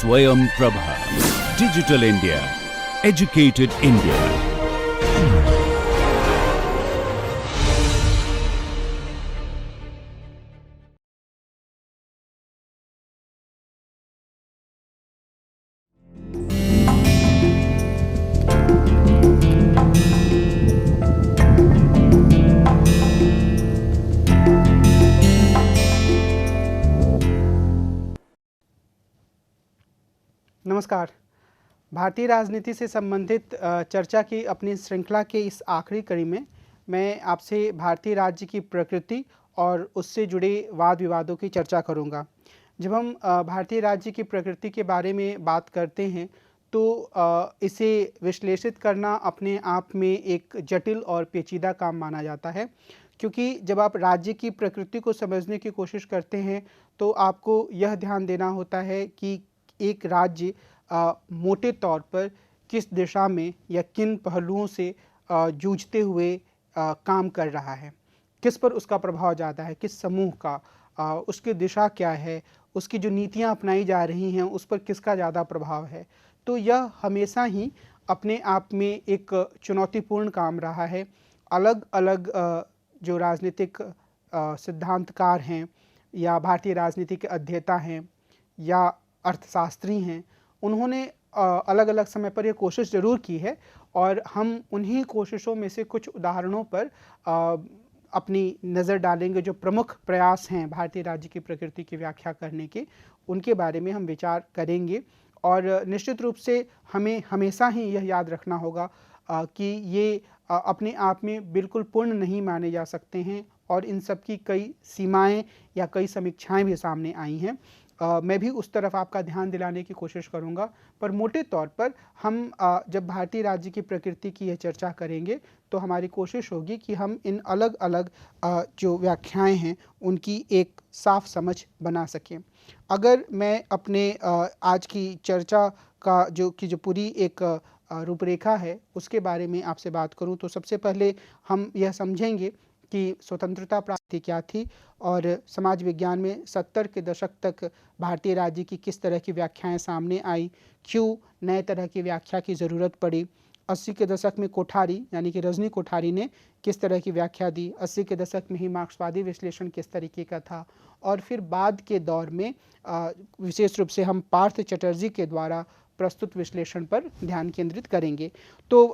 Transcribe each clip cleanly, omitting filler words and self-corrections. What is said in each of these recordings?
Swayam Prabha. Digital India. Educated India. नमस्कार। भारतीय राजनीति से संबंधित चर्चा की अपनी श्रृंखला के इस आखिरी कड़ी में मैं आपसे भारतीय राज्य की प्रकृति और उससे जुड़े वाद विवादों की चर्चा करूंगा। जब हम भारतीय राज्य की प्रकृति के बारे में बात करते हैं तो इसे विश्लेषित करना अपने आप में एक जटिल और पेचीदा काम माना जाता है, क्योंकि जब आप राज्य की प्रकृति को समझने की कोशिश करते हैं तो आपको यह ध्यान देना होता है कि एक राज्य मोटे तौर पर किस दिशा में या किन पहलुओं से जूझते हुए काम कर रहा है, किस पर उसका प्रभाव ज़्यादा है, किस समूह का, उसकी दिशा क्या है, उसकी जो नीतियां अपनाई जा रही हैं उस पर किसका ज़्यादा प्रभाव है। तो यह हमेशा ही अपने आप में एक चुनौतीपूर्ण काम रहा है। अलग अलग जो राजनीतिक सिद्धांतकार हैं या भारतीय राजनीति के अध्येता हैं या अर्थशास्त्री हैं, उन्होंने अलग अलग समय पर यह कोशिश ज़रूर की है और हम उन्हीं कोशिशों में से कुछ उदाहरणों पर अपनी नज़र डालेंगे। जो प्रमुख प्रयास हैं भारतीय राज्य की प्रकृति की व्याख्या करने के, उनके बारे में हम विचार करेंगे। और निश्चित रूप से हमें हमेशा ही यह याद रखना होगा कि ये अपने आप में बिल्कुल पूर्ण नहीं माने जा सकते हैं और इन सब की कई सीमाएं या कई समीक्षाएं भी सामने आई हैं। मैं भी उस तरफ आपका ध्यान दिलाने की कोशिश करूंगा, पर मोटे तौर पर हम जब भारतीय राज्य की प्रकृति की यह चर्चा करेंगे तो हमारी कोशिश होगी कि हम इन अलग अलग जो व्याख्याएं हैं उनकी एक साफ समझ बना सकें। अगर मैं अपने आज की चर्चा का जो पूरी एक रूपरेखा है उसके बारे में आपसे बात करूं तो सबसे पहले हम यह समझेंगे कि स्वतंत्रता प्राप्ति क्या थी और समाज विज्ञान में 70 के दशक तक भारतीय राज्य की किस तरह की व्याख्याएं सामने आई, क्यों नए तरह की व्याख्या की ज़रूरत पड़ी। 80 के दशक में कोठारी यानी कि रजनी कोठारी ने किस तरह की व्याख्या दी, 80 के दशक में ही मार्क्सवादी विश्लेषण किस तरीके का था, और फिर बाद के दौर में विशेष रूप से हम पार्थ चटर्जी के द्वारा प्रस्तुत विश्लेषण पर ध्यान केंद्रित करेंगे। तो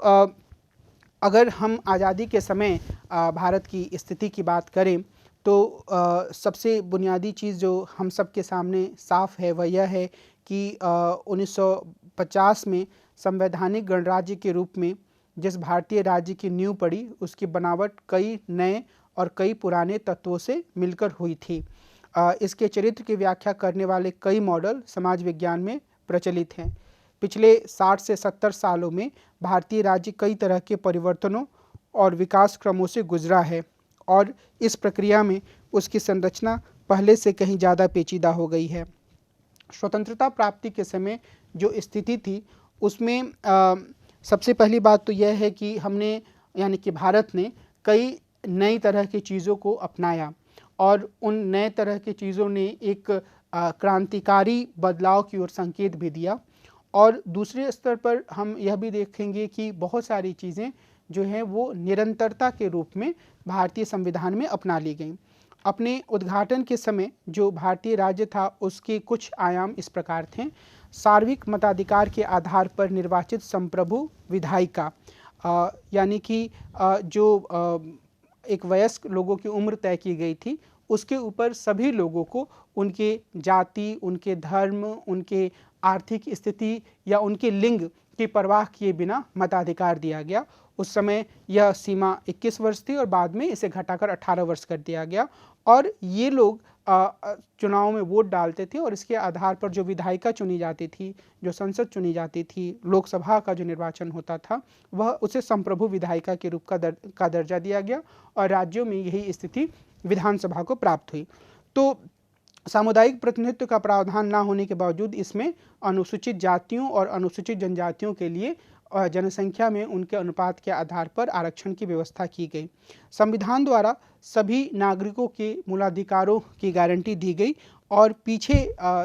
अगर हम आज़ादी के समय भारत की स्थिति की बात करें तो सबसे बुनियादी चीज़ जो हम सब के सामने साफ है वह यह है कि 1950 में संवैधानिक गणराज्य के रूप में जिस भारतीय राज्य की नींव पड़ी उसकी बनावट कई नए और कई पुराने तत्वों से मिलकर हुई थी। इसके चरित्र की व्याख्या करने वाले कई मॉडल समाज विज्ञान में प्रचलित हैं। पिछले 60 से 70 सालों में भारतीय राज्य कई तरह के परिवर्तनों और विकास क्रमों से गुजरा है और इस प्रक्रिया में उसकी संरचना पहले से कहीं ज़्यादा पेचीदा हो गई है। स्वतंत्रता प्राप्ति के समय जो स्थिति थी उसमें सबसे पहली बात तो यह है कि हमने यानी कि भारत ने कई नई तरह की चीज़ों को अपनाया और उन नए तरह की चीज़ों ने एक क्रांतिकारी बदलाव की ओर संकेत भी दिया। और दूसरे स्तर पर हम यह भी देखेंगे कि बहुत सारी चीज़ें जो हैं वो निरंतरता के रूप में भारतीय संविधान में अपना ली गई। अपने उद्घाटन के समय जो भारतीय राज्य था उसके कुछ आयाम इस प्रकार थे। सार्वत्रिक मताधिकार के आधार पर निर्वाचित संप्रभु विधायिका, यानी कि जो एक वयस्क लोगों की उम्र तय की गई थी उसके ऊपर सभी लोगों को उनके जाति, उनके धर्म, उनके आर्थिक स्थिति या उनके लिंग की परवाह किए बिना मताधिकार दिया गया। उस समय यह सीमा 21 वर्ष थी और बाद में इसे घटाकर 18 वर्ष कर दिया गया और ये लोग चुनाव में वोट डालते थे और इसके आधार पर जो विधायिका चुनी जाती थी, जो संसद चुनी जाती थी, लोकसभा का जो निर्वाचन होता था वह उसे संप्रभु विधायिका के रूप का दर्जा दिया गया और राज्यों में यही स्थिति विधानसभा को प्राप्त हुई। तो सामुदायिक प्रतिनिधित्व का प्रावधान न होने के बावजूद इसमें अनुसूचित जातियों और अनुसूचित जनजातियों के लिए जनसंख्या में उनके अनुपात के आधार पर आरक्षण की व्यवस्था की गई। संविधान द्वारा सभी नागरिकों के मूलाधिकारों की गारंटी दी गई और पीछे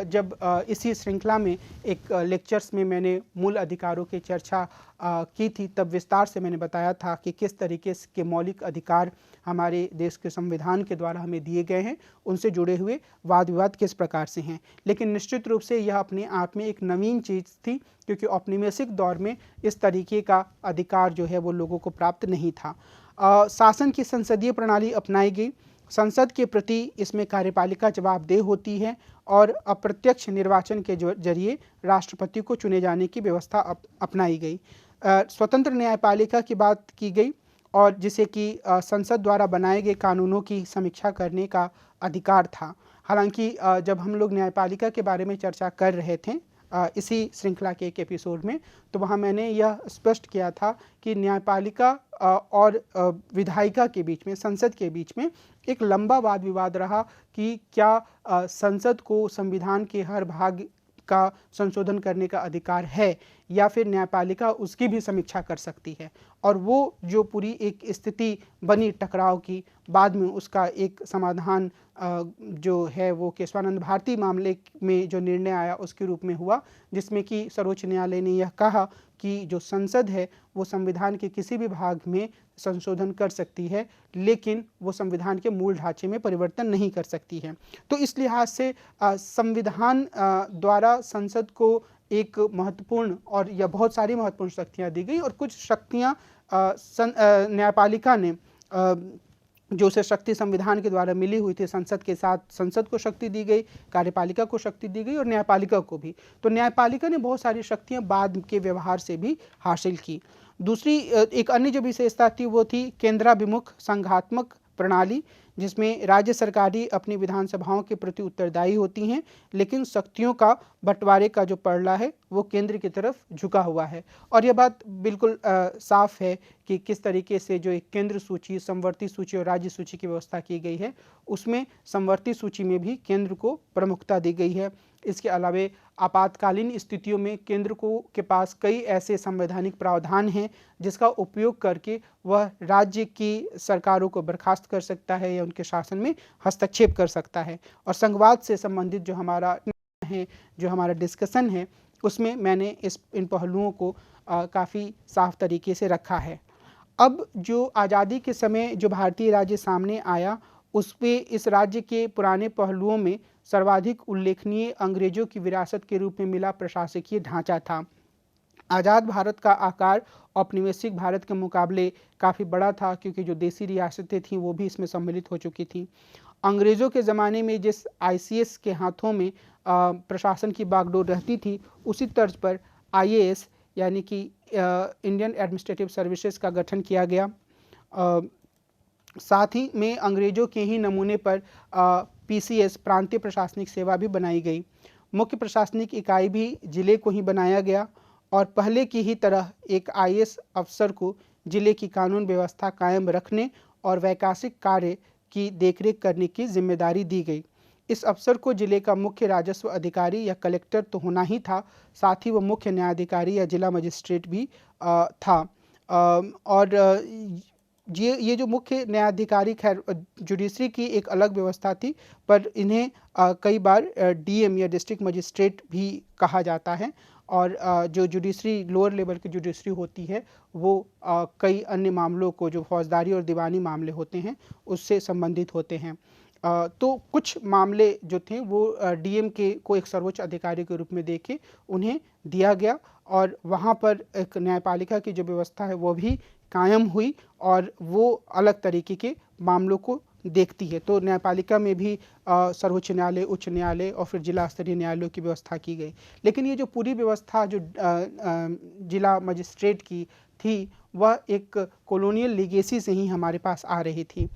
जब इसी श्रृंखला में एक लेक्चर्स में मैंने मूल अधिकारों की चर्चा की थी, तब विस्तार से मैंने बताया था कि किस तरीके के मौलिक अधिकार हमारे देश के संविधान के द्वारा हमें दिए गए हैं, उनसे जुड़े हुए वाद विवाद किस प्रकार से हैं। लेकिन निश्चित रूप से यह अपने आप में एक नवीन चीज़ थी, क्योंकि औपनिवेशिक दौर में इस तरीके का अधिकार जो है वो लोगों को प्राप्त नहीं था। शासन की संसदीय प्रणाली अपनाई गई। संसद के प्रति इसमें कार्यपालिका जवाबदेह होती है और अप्रत्यक्ष निर्वाचन के जरिए राष्ट्रपति को चुने जाने की व्यवस्था अपनाई गई। स्वतंत्र न्यायपालिका की बात की गई और जिसे कि संसद द्वारा बनाए गए कानूनों की समीक्षा करने का अधिकार था। हालांकि जब हम लोग न्यायपालिका के बारे में चर्चा कर रहे थे इसी श्रृंखला के एक एपिसोड में, तो वहाँ मैंने यह स्पष्ट किया था कि न्यायपालिका और विधायिका के बीच में, संसद के बीच में एक लंबा वाद विवाद रहा कि क्या संसद को संविधान के हर भाग का संशोधन करने का अधिकार है या फिर न्यायपालिका उसकी भी समीक्षा कर सकती है। और वो जो पूरी एक स्थिति बनी टकराव की, बाद में उसका एक समाधान जो है वो केशवानंद भारती मामले में जो निर्णय आया उसके रूप में हुआ, जिसमें कि सर्वोच्च न्यायालय ने यह कहा कि जो संसद है वो संविधान के किसी भी भाग में संशोधन कर सकती है, लेकिन वो संविधान के मूल ढांचे में परिवर्तन नहीं कर सकती है। तो इस लिहाज से संविधान द्वारा संसद को एक महत्वपूर्ण और या बहुत सारी महत्वपूर्ण शक्तियां दी गई और कुछ शक्तियां न्यायपालिका ने जो उसे शक्ति संविधान के द्वारा मिली हुई थी, संसद के साथ संसद को शक्ति दी गई, कार्यपालिका को शक्ति दी गई और न्यायपालिका को भी। तो न्यायपालिका ने बहुत सारी शक्तियां बाद के व्यवहार से भी हासिल की। दूसरी एक अन्य जो विशेषता थी वो थी केंद्राभिमुख संघात्मक प्रणाली, जिसमें राज्य सरकारी अपनी विधानसभाओं के प्रति उत्तरदायी होती हैं, लेकिन शक्तियों का बंटवारे का जो पड़ला है वो केंद्र की तरफ झुका हुआ है। और यह बात बिल्कुल साफ है कि किस तरीके से जो एक केंद्र सूची, समवर्ती सूची और राज्य सूची की व्यवस्था की गई है, उसमें समवर्ती सूची में भी केंद्र को प्रमुखता दी गई है। इसके अलावे आपातकालीन स्थितियों में केंद्र को के पास कई ऐसे संवैधानिक प्रावधान हैं जिसका उपयोग करके वह राज्य की सरकारों को बर्खास्त कर सकता है या उनके शासन में हस्तक्षेप कर सकता है। और संघवाद से संबंधित जो हमारा है, जो हमारा डिस्कशन है, उसमें मैंने इन पहलुओं को काफ़ी साफ तरीके से रखा है। अब जो आज़ादी के समय जो भारतीय राज्य सामने आया, उस पे इस राज्य के पुराने पहलुओं में सर्वाधिक उल्लेखनीय अंग्रेजों की विरासत के रूप में मिला प्रशासकीय ढांचा था। आज़ाद भारत का आकार औपनिवेशिक भारत के मुकाबले काफ़ी बड़ा था, क्योंकि जो देसी रियासतें थीं वो भी इसमें सम्मिलित हो चुकी थीं। अंग्रेज़ों के ज़माने में जिस ICS के हाथों में प्रशासन की बागडोर रहती थी, उसी तर्ज पर IAS यानी कि इंडियन एडमिनिस्ट्रेटिव सर्विसेज का गठन किया गया। साथ ही में अंग्रेज़ों के ही नमूने पर PCS प्रांतीय प्रशासनिक सेवा भी बनाई गई। मुख्य प्रशासनिक इकाई भी जिले को ही बनाया गया और पहले की ही तरह एक IAS अफसर को जिले की कानून व्यवस्था कायम रखने और वैकासिक कार्य की देखरेख करने की जिम्मेदारी दी गई। इस अफसर को जिले का मुख्य राजस्व अधिकारी या कलेक्टर तो होना ही था, साथ ही वो मुख्य न्यायाधिकारी या जिला मजिस्ट्रेट भी था। और ये जो मुख्य न्यायाधिकारी, खैर जुडिशरी की एक अलग व्यवस्था थी, पर इन्हें कई बार DM या डिस्ट्रिक्ट मजिस्ट्रेट भी कहा जाता है। और जो जुडिशरी लोअर लेवल की जुडिशरी होती है वो कई अन्य मामलों को, जो फौजदारी और दीवानी मामले होते हैं, उससे संबंधित होते हैं। तो कुछ मामले जो थे वो DM को एक सर्वोच्च अधिकारी के रूप में देके उन्हें दिया गया और वहाँ पर एक न्यायपालिका की जो व्यवस्था है वो भी कायम हुई और वो अलग तरीके के मामलों को देखती है। तो न्यायपालिका में भी सर्वोच्च न्यायालय, उच्च न्यायालय और फिर जिला स्तरीय न्यायालयों की व्यवस्था की गई। लेकिन ये जो पूरी व्यवस्था जो जिला मजिस्ट्रेट की थी, वह एक कॉलोनियल लीगेसी से ही हमारे पास आ रही थी।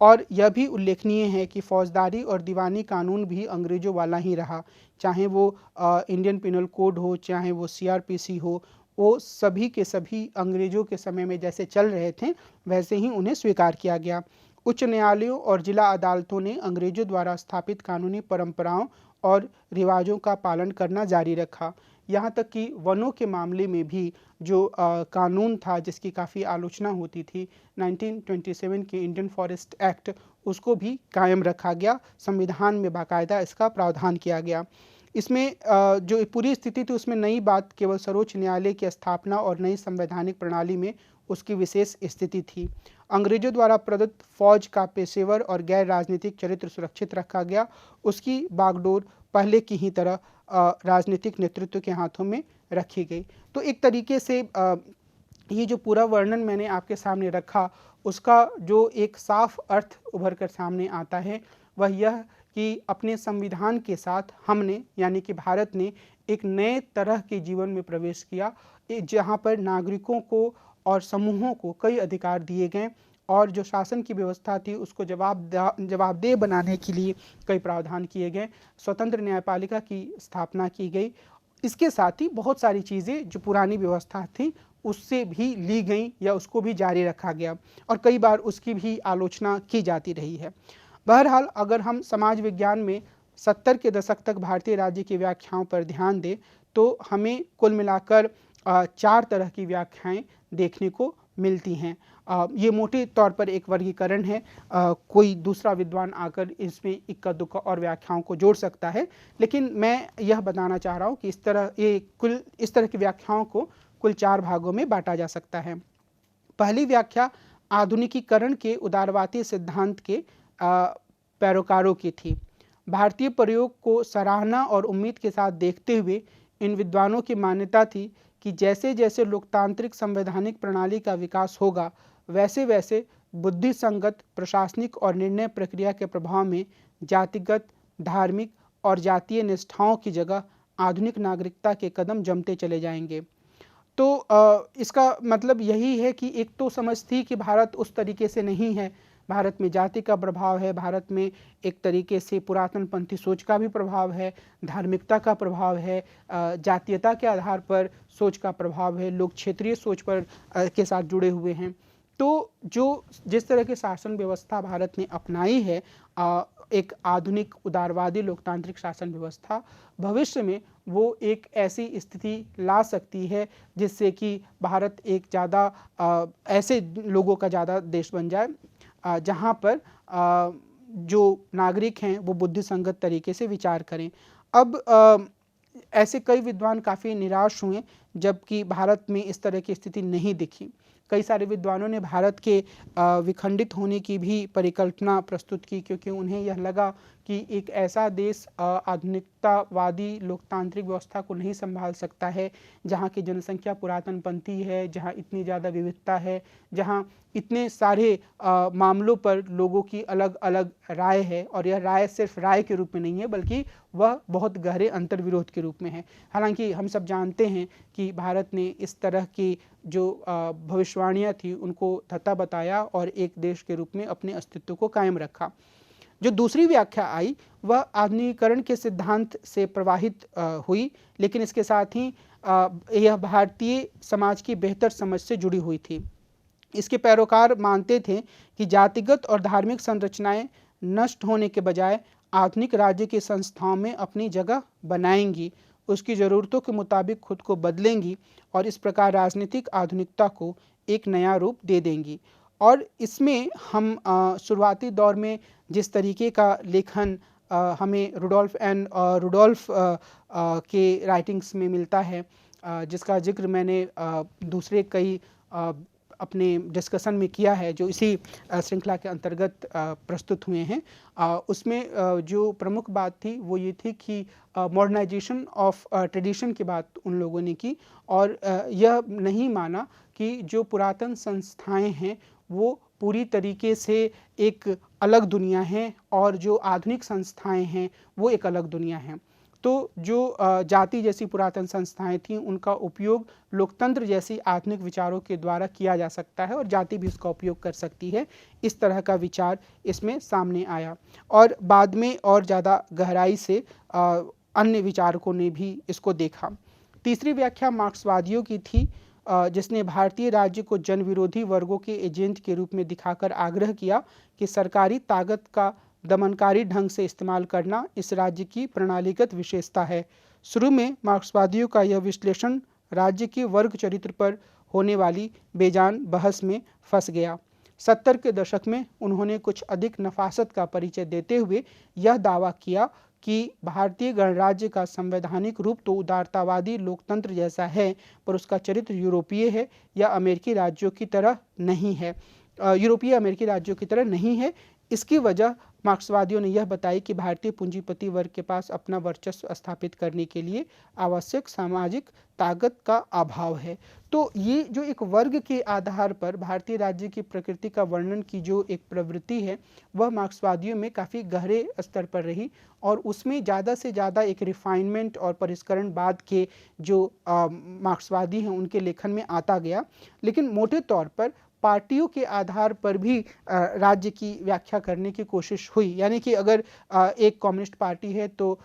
और यह भी उल्लेखनीय है कि फौजदारी और दीवानी कानून भी अंग्रेज़ों वाला ही रहा, चाहे वो इंडियन पिनल कोड हो, चाहे वो CRPC हो, वो सभी के सभी अंग्रेज़ों के समय में जैसे चल रहे थे वैसे ही उन्हें स्वीकार किया गया। उच्च न्यायालयों और जिला अदालतों ने अंग्रेज़ों द्वारा स्थापित कानूनी परंपराओं और रिवाजों का पालन करना जारी रखा। यहाँ तक कि वनों के मामले में भी जो कानून था जिसकी काफ़ी आलोचना होती थी, 1927 के इंडियन फॉरेस्ट एक्ट, उसको भी कायम रखा गया। संविधान में बाकायदा इसका प्रावधान किया गया। इसमें जो पूरी स्थिति थी उसमें नई बात केवल सर्वोच्च न्यायालय की स्थापना और नई संवैधानिक प्रणाली में उसकी विशेष स्थिति थी। अंग्रेजों द्वारा प्रदत्त फौज का पेशेवर और गैर राजनीतिक चरित्र सुरक्षित रखा गया। उसकी बागडोर पहले की ही तरह राजनीतिक नेतृत्व के हाथों में रखी गई। तो एक तरीके से ये जो पूरा वर्णन मैंने आपके सामने रखा, उसका जो एक साफ अर्थ उभर कर सामने आता है वह यह कि अपने संविधान के साथ हमने यानी कि भारत ने एक नए तरह के जीवन में प्रवेश किया, जहाँ पर नागरिकों को और समूहों को कई अधिकार दिए गए और जो शासन की व्यवस्था थी उसको जवाबदेह बनाने के लिए कई प्रावधान किए गए। स्वतंत्र न्यायपालिका की स्थापना की गई। इसके साथ ही बहुत सारी चीज़ें जो पुरानी व्यवस्था थी उससे भी ली गई या उसको भी जारी रखा गया और कई बार उसकी भी आलोचना की जाती रही है। बहरहाल अगर हम समाज विज्ञान में 70 के दशक तक भारतीय राज्य की व्याख्याओं पर ध्यान दें तो हमें कुल मिलाकर 4 तरह की व्याख्याएं देखने को मिलती हैं। ये मोटे तौर पर एक वर्गीकरण है। कोई दूसरा विद्वान आकर इसमें इक्का दुक्का और व्याख्याओं को जोड़ सकता है, लेकिन मैं यह बताना चाह रहा हूँ कि इस तरह की व्याख्याओं को कुल 4 भागों में बांटा जा सकता है। पहली व्याख्या आधुनिकीकरण के उदारवादी सिद्धांत के पैरोकारों की थी। भारतीय प्रयोग को सराहना और उम्मीद के साथ देखते हुए इन विद्वानों की मान्यता थी कि जैसे जैसे लोकतांत्रिक संवैधानिक प्रणाली का विकास होगा वैसे वैसे बुद्धि संगत प्रशासनिक और निर्णय प्रक्रिया के प्रभाव में जातिगत, धार्मिक और जातीय निष्ठाओं की जगह आधुनिक नागरिकता के कदम जमते चले जाएंगे। तो इसका मतलब यही है कि एक तो समझ थी कि भारत उस तरीके से नहीं है, भारत में जाति का प्रभाव है, भारत में एक तरीके से पुरातनपंथी सोच का भी प्रभाव है, धार्मिकता का प्रभाव है, जातीयता के आधार पर सोच का प्रभाव है, लोग क्षेत्रीय सोच पर के साथ जुड़े हुए हैं। तो जिस तरह की शासन व्यवस्था भारत ने अपनाई है, एक आधुनिक उदारवादी लोकतांत्रिक शासन व्यवस्था, भविष्य में वो एक ऐसी स्थिति ला सकती है जिससे कि भारत एक ज़्यादा ऐसे लोगों का ज़्यादा देश बन जाए जहाँ पर जो नागरिक हैं वो बुद्धिसंगत तरीके से विचार करें। अब ऐसे कई विद्वान काफ़ी निराश हुए जबकि भारत में इस तरह की स्थिति नहीं दिखी। कई सारे विद्वानों ने भारत के विखंडित होने की भी परिकल्पना प्रस्तुत की, क्योंकि उन्हें यह लगा कि एक ऐसा देश आधुनिकतावादी लोकतांत्रिक व्यवस्था को नहीं संभाल सकता है जहाँ की जनसंख्या पुरातनपंथी है, जहाँ इतनी ज़्यादा विविधता है, जहाँ इतने सारे मामलों पर लोगों की अलग अलग राय है और यह राय सिर्फ राय के रूप में नहीं है बल्कि वह बहुत गहरे अंतर्विरोध के रूप में है। हालांकि हम सब जानते हैं कि भारत ने इस तरह की जो भविष्यवाणियाँ थी उनको धत्ता बताया और एक देश के रूप में अपने अस्तित्व को कायम रखा। जो दूसरी व्याख्या आई वह आधुनिकीकरण के सिद्धांत से प्रवाहित हुई, लेकिन इसके साथ ही यह भारतीय समाज की बेहतर समझ से जुड़ी हुई थी। इसके पैरोकार मानते थे कि जातिगत और धार्मिक संरचनाएं नष्ट होने के बजाय आधुनिक राज्य की संस्थाओं में अपनी जगह बनाएंगी, उसकी ज़रूरतों के मुताबिक खुद को बदलेंगी और इस प्रकार राजनीतिक आधुनिकता को एक नया रूप दे देंगी। और इसमें हम शुरुआती दौर में जिस तरीके का लेखन हमें रुडोल्फ के राइटिंग्स में मिलता है, जिसका जिक्र मैंने दूसरे कई अपने डिस्कशन में किया है जो इसी श्रृंखला के अंतर्गत प्रस्तुत हुए हैं, उसमें जो प्रमुख बात थी वो ये थी कि मॉडर्नाइजेशन ऑफ ट्रेडिशन की बात उन लोगों ने की और यह नहीं माना कि जो पुरातन संस्थाएं हैं वो पूरी तरीके से एक अलग दुनिया है और जो आधुनिक संस्थाएं हैं वो एक अलग दुनिया है। तो जो जाति जैसी पुरातन संस्थाएं थीं उनका उपयोग लोकतंत्र जैसी आधुनिक विचारों के द्वारा किया जा सकता है और जाति भी उसका उपयोग कर सकती है। इस तरह का विचार इसमें सामने आया और बाद में और ज़्यादा गहराई से अन्य विचारकों ने भी इसको देखा। तीसरी व्याख्या मार्क्सवादियों की थी, जिसने भारतीय राज्य को जन विरोधी वर्गों के एजेंट के रूप में दिखाकर आग्रह किया कि सरकारी ताकत का दमनकारी ढंग से इस्तेमाल करना इस राज्य की प्रणालीगत विशेषता है। शुरू में मार्क्सवादियों का यह विश्लेषण राज्य के वर्ग चरित्र पर होने वाली बेजान बहस में फंस गया। 70 के दशक में उन्होंने कुछ अधिक नफासत का परिचय देते हुए यह दावा किया कि भारतीय गणराज्य का संवैधानिक रूप तो उदारतावादी लोकतंत्र जैसा है, पर उसका चरित्र यूरोपीय है या अमेरिकी राज्यों की तरह नहीं है, यूरोपीय अमेरिकी राज्यों की तरह नहीं है। इसकी वजह मार्क्सवादियों ने यह बताई कि भारतीय पूंजीपति वर्ग के पास अपना वर्चस्व स्थापित करने के लिए आवश्यक सामाजिक ताकत का अभाव है। तो ये जो एक वर्ग के आधार पर भारतीय राज्य की प्रकृति का वर्णन की जो एक प्रवृत्ति है, वह मार्क्सवादियों में काफ़ी गहरे स्तर पर रही और उसमें ज़्यादा से ज़्यादा एक रिफाइनमेंट और परिष्करणवाद के जो मार्क्सवादी हैं उनके लेखन में आता गया। लेकिन मोटे तौर पर पार्टियों के आधार पर भी राज्य की व्याख्या करने की कोशिश हुई, यानी कि अगर एक कम्युनिस्ट पार्टी है तो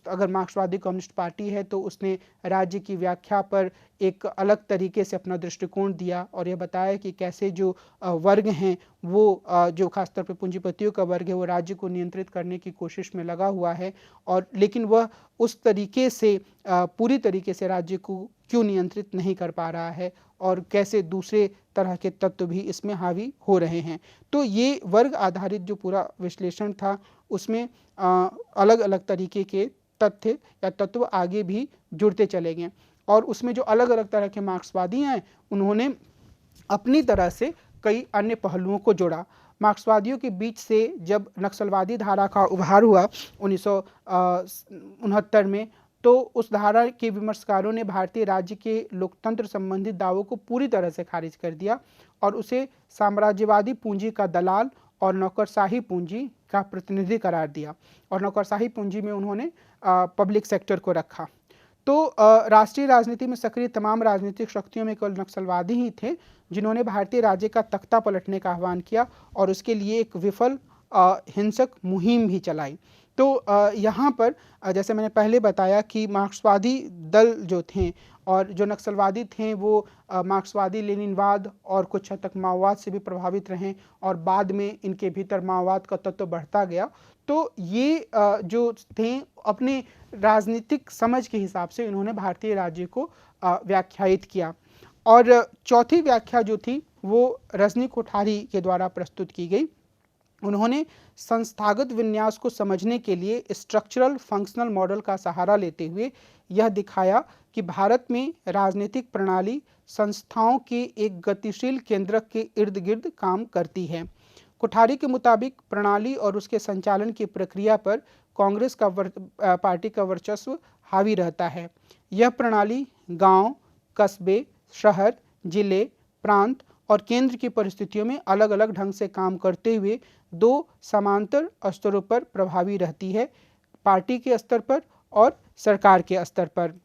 अगर मार्क्सवादी कम्युनिस्ट पार्टी है तो उसने राज्य की व्याख्या पर एक अलग तरीके से अपना दृष्टिकोण दिया और यह बताया कि कैसे जो वर्ग हैं वो जो खासतौर पर पूंजीपतियों का वर्ग है वो राज्य को नियंत्रित करने की कोशिश में लगा हुआ है, और लेकिन वह उस तरीके से पूरी तरीके से राज्य को क्यों नियंत्रित नहीं कर पा रहा है और कैसे दूसरे तरह के तत्व भी इसमें हावी हो रहे हैं। तो ये वर्ग आधारित जो पूरा विश्लेषण था उसमें अलग अलग तरीके के तथ्य या तत्व आगे भी जुड़ते चले गए और उसमें जो अलग अलग तरह के मार्क्सवादी हैं उन्होंने अपनी तरह से कई अन्य पहलुओं को जोड़ा। मार्क्सवादियों के बीच से जब नक्सलवादी धारा का उभार हुआ 1969 में, तो उस धारा के विमर्शकारों ने भारतीय राज्य के लोकतंत्र संबंधित दावों को पूरी तरह से खारिज कर दिया और उसे साम्राज्यवादी पूंजी का दलाल और नौकरशाही पूंजी का प्रतिनिधि करार दिया, और नौकरशाही पूंजी में उन्होंने पब्लिक सेक्टर को रखा। तो राष्ट्रीय राजनीति में सक्रिय तमाम राजनीतिक शक्तियों में केवल नक्सलवादी ही थे जिन्होंने भारतीय राज्य का तख्ता पलटने का आह्वान किया और उसके लिए एक विफल हिंसक मुहिम भी चलाई। तो यहाँ पर जैसे मैंने पहले बताया कि मार्क्सवादी दल जो थे और जो नक्सलवादी थे वो मार्क्सवादी लेनिनवाद और कुछ हद तक माओवाद से भी प्रभावित रहे और बाद में इनके भीतर माओवाद का तत्व बढ़ता गया। तो ये जो थे अपने राजनीतिक समझ के हिसाब से इन्होंने भारतीय राज्य को व्याख्यायित किया। और चौथी व्याख्या जो थी वो रजनी कोठारी के द्वारा प्रस्तुत की गई। उन्होंने संस्थागत विन्यास को समझने के लिए स्ट्रक्चरल फंक्शनल मॉडल का सहारा लेते हुए यह दिखाया कि भारत में राजनीतिक प्रणाली संस्थाओं के एक गतिशील केंद्रक के इर्द गिर्द काम करती है। कोठारी के मुताबिक प्रणाली और उसके संचालन की प्रक्रिया पर कांग्रेस का पार्टी का वर्चस्व हावी रहता है। यह प्रणाली गांव, कस्बे, शहर, जिले, प्रांत और केंद्र की परिस्थितियों में अलग अलग ढंग से काम करते हुए दो समांतर स्तरों पर प्रभावी रहती है, पार्टी के स्तर पर और सरकार के स्तर पर।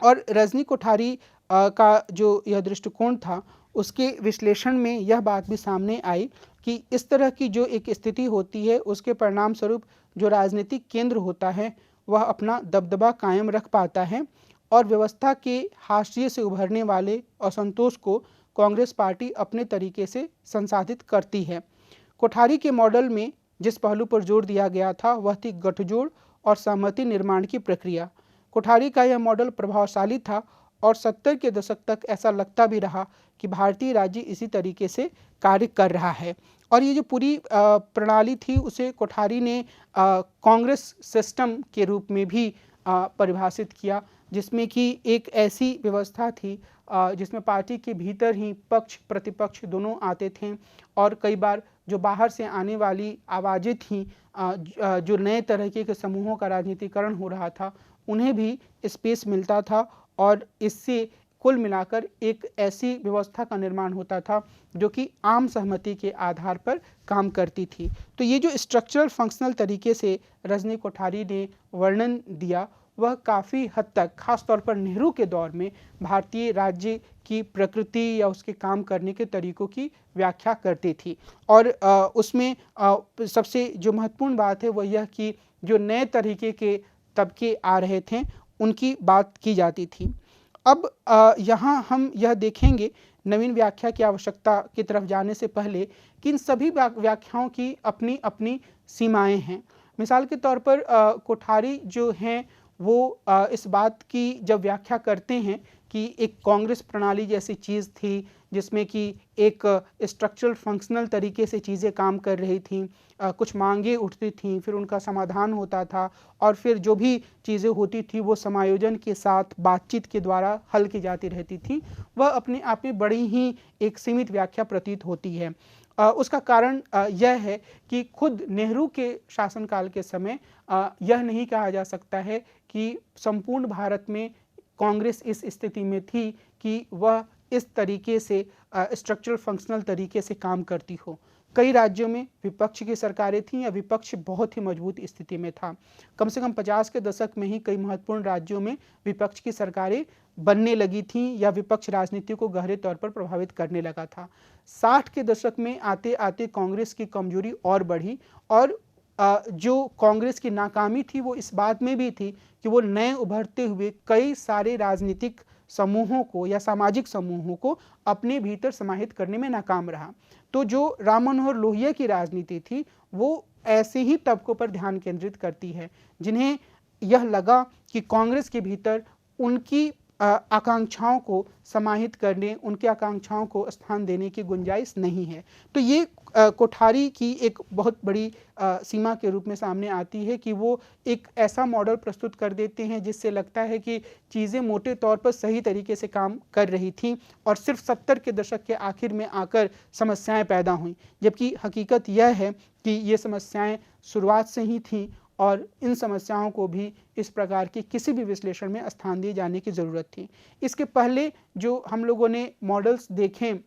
और रजनी कोठारी का जो यह दृष्टिकोण था उसके विश्लेषण में यह बात भी सामने आई कि इस तरह की जो एक स्थिति होती है उसके परिणाम स्वरूप जो राजनीतिक केंद्र होता है वह अपना दबदबा कायम रख पाता है और व्यवस्था के हाशिए से उभरने वाले असंतोष को कांग्रेस पार्टी अपने तरीके से संसाधित करती है। कोठारी के मॉडल में जिस पहलू पर जोर दिया गया था वह थी गठजोड़ और सहमति निर्माण की प्रक्रिया। कोठारी का यह मॉडल प्रभावशाली था और 70 के दशक तक ऐसा लगता भी रहा कि भारतीय राज्य इसी तरीके से कार्य कर रहा है। और ये जो पूरी प्रणाली थी उसे कोठारी ने कांग्रेस सिस्टम के रूप में भी परिभाषित किया, जिसमें कि एक ऐसी व्यवस्था थी जिसमें पार्टी के भीतर ही पक्ष प्रतिपक्ष दोनों आते थे और कई बार जो बाहर से आने वाली आवाज़ें थीं, जो नए तरीके के समूहों का राजनीतिकरण हो रहा था, उन्हें भी स्पेस मिलता था और इससे कुल मिलाकर एक ऐसी व्यवस्था का निर्माण होता था जो कि आम सहमति के आधार पर काम करती थी। तो ये जो स्ट्रक्चरल फंक्शनल तरीके से रजनी कोठारी ने वर्णन दिया वह काफ़ी हद तक खास तौर पर नेहरू के दौर में भारतीय राज्य की प्रकृति या उसके काम करने के तरीकों की व्याख्या करती थी। और उसमें सबसे जो महत्वपूर्ण बात है वह यह कि जो नए तरीके के तबके आ रहे थे उनकी बात की जाती थी। अब यहाँ हम यह देखेंगे नवीन व्याख्या की आवश्यकता की तरफ जाने से पहले कि इन सभी व्याख्याओं की अपनी अपनी सीमाएं हैं। मिसाल के तौर पर कोठारी जो हैं वो इस बात की जब व्याख्या करते हैं कि एक कांग्रेस प्रणाली जैसी चीज़ थी जिसमें कि एक स्ट्रक्चरल फंक्शनल तरीके से चीज़ें काम कर रही थीं, कुछ मांगें उठती थीं, फिर उनका समाधान होता था और फिर जो भी चीज़ें होती थी वो समायोजन के साथ बातचीत के द्वारा हल की जाती रहती थी, वह अपने आप में बड़ी ही एक सीमित व्याख्या प्रतीत होती है। उसका कारण यह है कि खुद नेहरू के शासनकाल के समय यह नहीं कहा जा सकता है कि संपूर्ण भारत में कांग्रेस इस स्थिति में थी कि वह इस तरीके से स्ट्रक्चरल फंक्शनल तरीके से काम करती हो। कई राज्यों में विपक्ष की सरकारें थीं या विपक्ष बहुत ही मजबूत स्थिति में था। कम से कम 50 के दशक में ही कई महत्वपूर्ण राज्यों में विपक्ष की सरकारें बनने लगी थीं या विपक्ष राजनीति को गहरे तौर पर प्रभावित करने लगा था। 60 के दशक में आते आते कांग्रेस की कमजोरी और बढ़ी और जो कांग्रेस की नाकामी थी वो इस बात में भी थी कि वो नए उभरते हुए कई सारे राजनीतिक समूहों को या सामाजिक समूहों को अपने भीतर समाहित करने में नाकाम रहा। तो जो राम मनोहर लोहिया की राजनीति थी वो ऐसे ही तबकों पर ध्यान केंद्रित करती है जिन्हें यह लगा कि कांग्रेस के भीतर उनकी आकांक्षाओं को समाहित करने, उनकी आकांक्षाओं को स्थान देने की गुंजाइश नहीं है। तो ये कोठारी की एक बहुत बड़ी सीमा के रूप में सामने आती है कि वो एक ऐसा मॉडल प्रस्तुत कर देते हैं जिससे लगता है कि चीज़ें मोटे तौर पर सही तरीके से काम कर रही थीं और सिर्फ 70 के दशक के आखिर में आकर समस्याएं पैदा हुईं, जबकि हकीकत यह है कि ये समस्याएं शुरुआत से ही थीं और इन समस्याओं को भी इस प्रकार के किसी भी विश्लेषण में स्थान दिए जाने की ज़रूरत थी। इसके पहले जो हम लोगों ने मॉडल्स देखें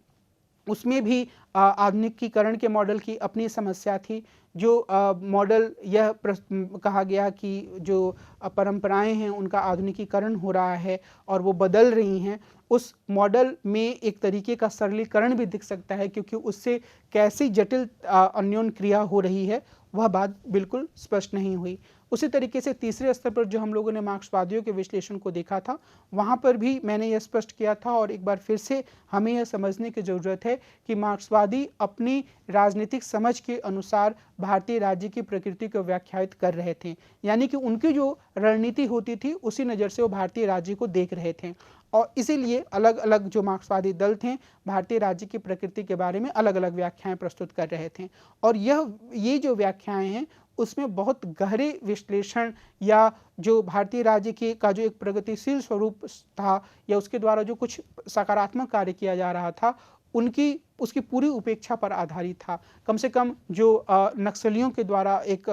उसमें भी आधुनिकीकरण के मॉडल की अपनी समस्या थी। जो मॉडल यह कहा गया कि जो परंपराएं हैं उनका आधुनिकीकरण हो रहा है और वो बदल रही हैं, उस मॉडल में एक तरीके का सरलीकरण भी दिख सकता है क्योंकि उससे कैसी जटिल अन्योन क्रिया हो रही है वह बात बिल्कुल स्पष्ट नहीं हुई। उसी तरीके से तीसरे स्तर पर जो हम लोगों ने मार्क्सवादियों के विश्लेषण को देखा था वहाँ पर भी मैंने यह स्पष्ट किया था और एक बार फिर से हमें यह समझने की ज़रूरत है कि मार्क्सवादी अपनी राजनीतिक समझ के अनुसार भारतीय राज्य की प्रकृति को व्याख्यायित कर रहे थे, यानी कि उनकी जो रणनीति होती थी उसी नज़र से वो भारतीय राज्य को देख रहे थे और इसीलिए अलग अलग जो मार्क्सवादी दल थे भारतीय राज्य की प्रकृति के बारे में अलग अलग व्याख्याएं प्रस्तुत कर रहे थे और ये जो व्याख्याएं हैं उसमें बहुत गहरे विश्लेषण या जो भारतीय राज्य के का जो एक प्रगतिशील स्वरूप था या उसके द्वारा जो कुछ सकारात्मक कार्य किया जा रहा था उसकी पूरी उपेक्षा पर आधारित था। कम से कम जो नक्सलियों के द्वारा एक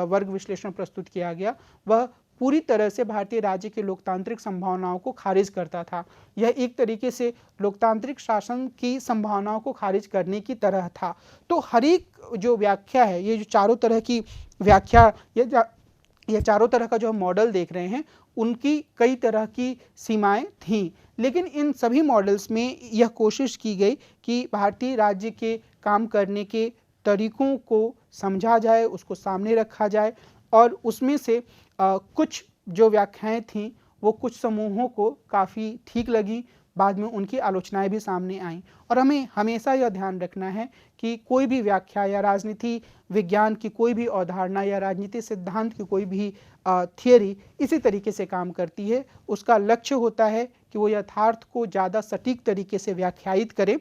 वर्ग विश्लेषण प्रस्तुत किया गया वह पूरी तरह से भारतीय राज्य के लोकतांत्रिक संभावनाओं को खारिज करता था। यह एक तरीके से लोकतांत्रिक शासन की संभावनाओं को खारिज करने की तरह था। तो हर एक जो व्याख्या है, ये जो चारों तरह की व्याख्या ये चारों तरह का जो हम मॉडल देख रहे हैं उनकी कई तरह की सीमाएं थीं, लेकिन इन सभी मॉडल्स में यह कोशिश की गई कि भारतीय राज्य के काम करने के तरीकों को समझा जाए, उसको सामने रखा जाए और उसमें से कुछ जो व्याख्याएं थीं वो कुछ समूहों को काफ़ी ठीक लगी, बाद में उनकी आलोचनाएं भी सामने आईं और हमें हमेशा यह ध्यान रखना है कि कोई भी व्याख्या या राजनीति विज्ञान की कोई भी अवधारणा या राजनीति सिद्धांत की कोई भी थियरी इसी तरीके से काम करती है। उसका लक्ष्य होता है कि वो यथार्थ को ज़्यादा सटीक तरीके से व्याख्यायित करे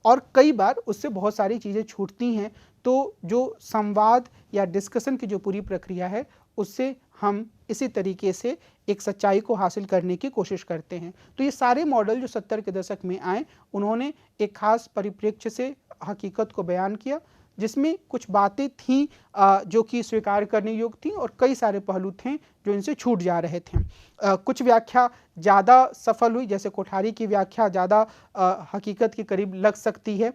और कई बार उससे बहुत सारी चीज़ें छूटती हैं, तो जो संवाद या डिस्कशन की जो पूरी प्रक्रिया है उससे हम इसी तरीके से एक सच्चाई को हासिल करने की कोशिश करते हैं। तो ये सारे मॉडल जो 70 के दशक में आए उन्होंने एक खास परिप्रेक्ष्य से हकीकत को बयान किया जिसमें कुछ बातें थीं जो कि स्वीकार करने योग्य थीं और कई सारे पहलू थे जो इनसे छूट जा रहे थे। कुछ व्याख्या ज़्यादा सफल हुई, जैसे कोठारी की व्याख्या ज़्यादा हकीकत के करीब लग सकती है,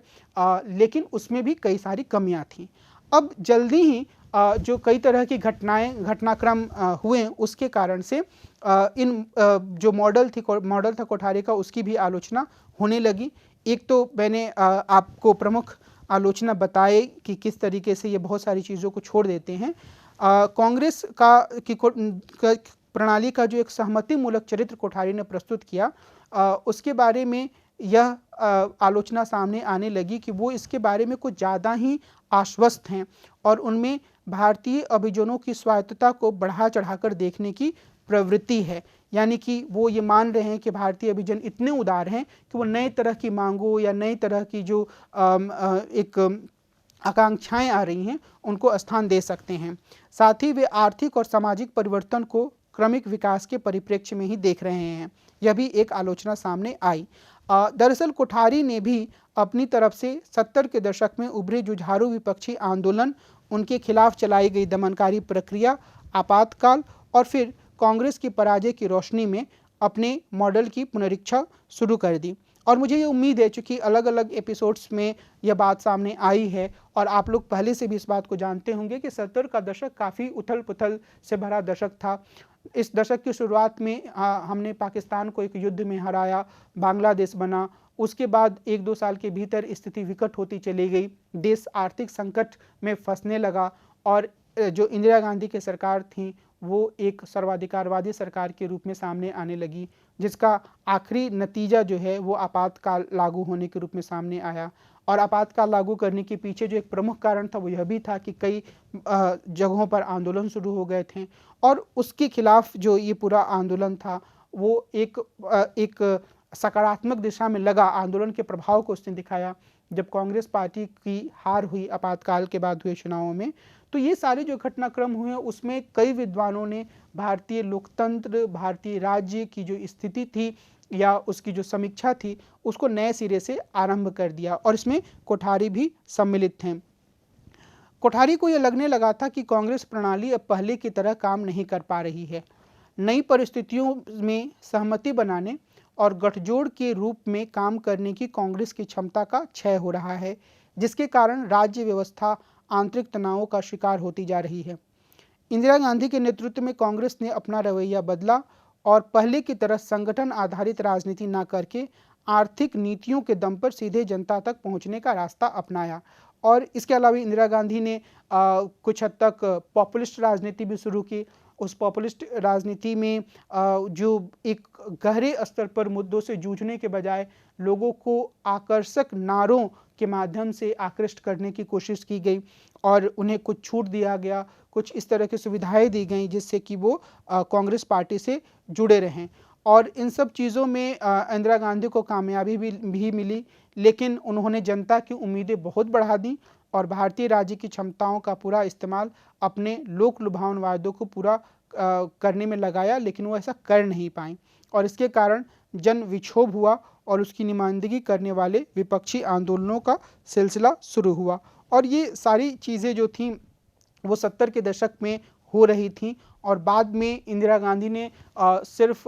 लेकिन उसमें भी कई सारी कमियां थीं। अब जल्दी ही जो कई तरह की घटनाक्रम हुए उसके कारण से इन जो मॉडल था कोठारी का उसकी भी आलोचना होने लगी। एक तो मैंने आपको प्रमुख आलोचना बताई कि किस तरीके से ये बहुत सारी चीज़ों को छोड़ देते हैं। कांग्रेस की प्रणाली का जो एक सहमतिमूलक चरित्र कोठारी ने प्रस्तुत किया उसके बारे में यह आलोचना सामने आने लगी कि वो इसके बारे में कुछ ज़्यादा ही आश्वस्त हैं और उनमें भारतीय अभिजनों की स्वायत्तता को बढ़ा चढ़ाकर देखने की प्रवृत्ति है। यानी कि वो ये मान रहे हैं कि भारतीय अभिजन इतने उदार हैं कि वो नए तरह की मांगों या नई तरह की जो एक आकांक्षाएं आ रही हैं उनको स्थान दे सकते हैं। साथ ही वे आर्थिक और सामाजिक परिवर्तन को क्रमिक विकास के परिप्रेक्ष्य में ही देख रहे हैं। यह भी एक आलोचना सामने आई। दरअसल कोठारी ने भी अपनी तरफ से 70 के दशक में उभरे जुझारू विपक्षी आंदोलन, उनके खिलाफ चलाई गई दमनकारी प्रक्रिया, आपातकाल और फिर कांग्रेस की पराजय की रोशनी में अपने मॉडल की पुनरीक्षा शुरू कर दी। और मुझे ये उम्मीद है, चूँकि अलग अलग एपिसोड्स में यह बात सामने आई है और आप लोग पहले से भी इस बात को जानते होंगे कि 70 का दशक काफ़ी उथल पुथल से भरा दशक था। इस दशक की शुरुआत में हमने पाकिस्तान को एक युद्ध में हराया, बांग्लादेश बना, उसके बाद 1-2 साल के भीतर स्थिति विकट होती चली गई, देश आर्थिक संकट में फंसने लगा और जो इंदिरा गांधी की सरकार थी वो एक सर्वाधिकारवादी सरकार के रूप में सामने आने लगी, जिसका आखिरी नतीजा जो है वो आपातकाल लागू होने के रूप में सामने आया। और आपातकाल लागू करने के पीछे जो एक प्रमुख कारण था वो यह भी था कि कई जगहों पर आंदोलन शुरू हो गए थे और उसके खिलाफ जो ये पूरा आंदोलन था वो एक सकारात्मक दिशा में लगा। आंदोलन के प्रभाव को उसने दिखाया जब कांग्रेस पार्टी की हार हुई आपातकाल के बाद हुए चुनावों में। तो ये सारे जो घटनाक्रम हुए उसमें कई विद्वानों ने भारतीय लोकतंत्र, भारतीय राज्य की जो स्थिति थी या उसकी जो समीक्षा थी उसको नए सिरे से आरंभ कर दिया और इसमें कोठारी भी सम्मिलित थे। कोठारी को यह लगने लगा था कि कांग्रेस प्रणाली अब पहले की तरह काम नहीं कर पा रही है। नई परिस्थितियों में सहमति बनाने और गठजोड़ के रूप में काम करने की कांग्रेस की क्षमता का क्षय हो रहा है, जिसके कारण राज्य व्यवस्था आंतरिक तनावों का शिकार होती जा रही है। इंदिरा गांधी के नेतृत्व में कांग्रेस ने अपना रवैया बदला और पहले की तरह संगठन आधारित राजनीति न करके आर्थिक नीतियों के दम पर सीधे जनता तक पहुंचने का रास्ता अपनाया। और इसके अलावा इंदिरा गांधी ने कुछ हद तक पॉपुलिस्ट राजनीति भी शुरू की। उस पॉपुलिस्ट राजनीति में जो एक गहरे स्तर पर मुद्दों से जूझने के बजाय लोगों को आकर्षक नारों के माध्यम से आकृष्ट करने की कोशिश की गई और उन्हें कुछ छूट दिया गया, कुछ इस तरह की सुविधाएं दी गई जिससे कि वो कांग्रेस पार्टी से जुड़े रहें। और इन सब चीज़ों में इंदिरा गांधी को कामयाबी भी मिली, लेकिन उन्होंने जनता की उम्मीदें बहुत बढ़ा दी और भारतीय राज्य की क्षमताओं का पूरा इस्तेमाल अपने लोक लुभावन वायदों को पूरा करने में लगाया, लेकिन वो ऐसा कर नहीं पाए और इसके कारण जन विक्षोभ हुआ और उसकी नुमाइंदगी करने वाले विपक्षी आंदोलनों का सिलसिला शुरू हुआ। और ये सारी चीज़ें जो थीं वो 70 के दशक में हो रही थी और बाद में इंदिरा गांधी ने सिर्फ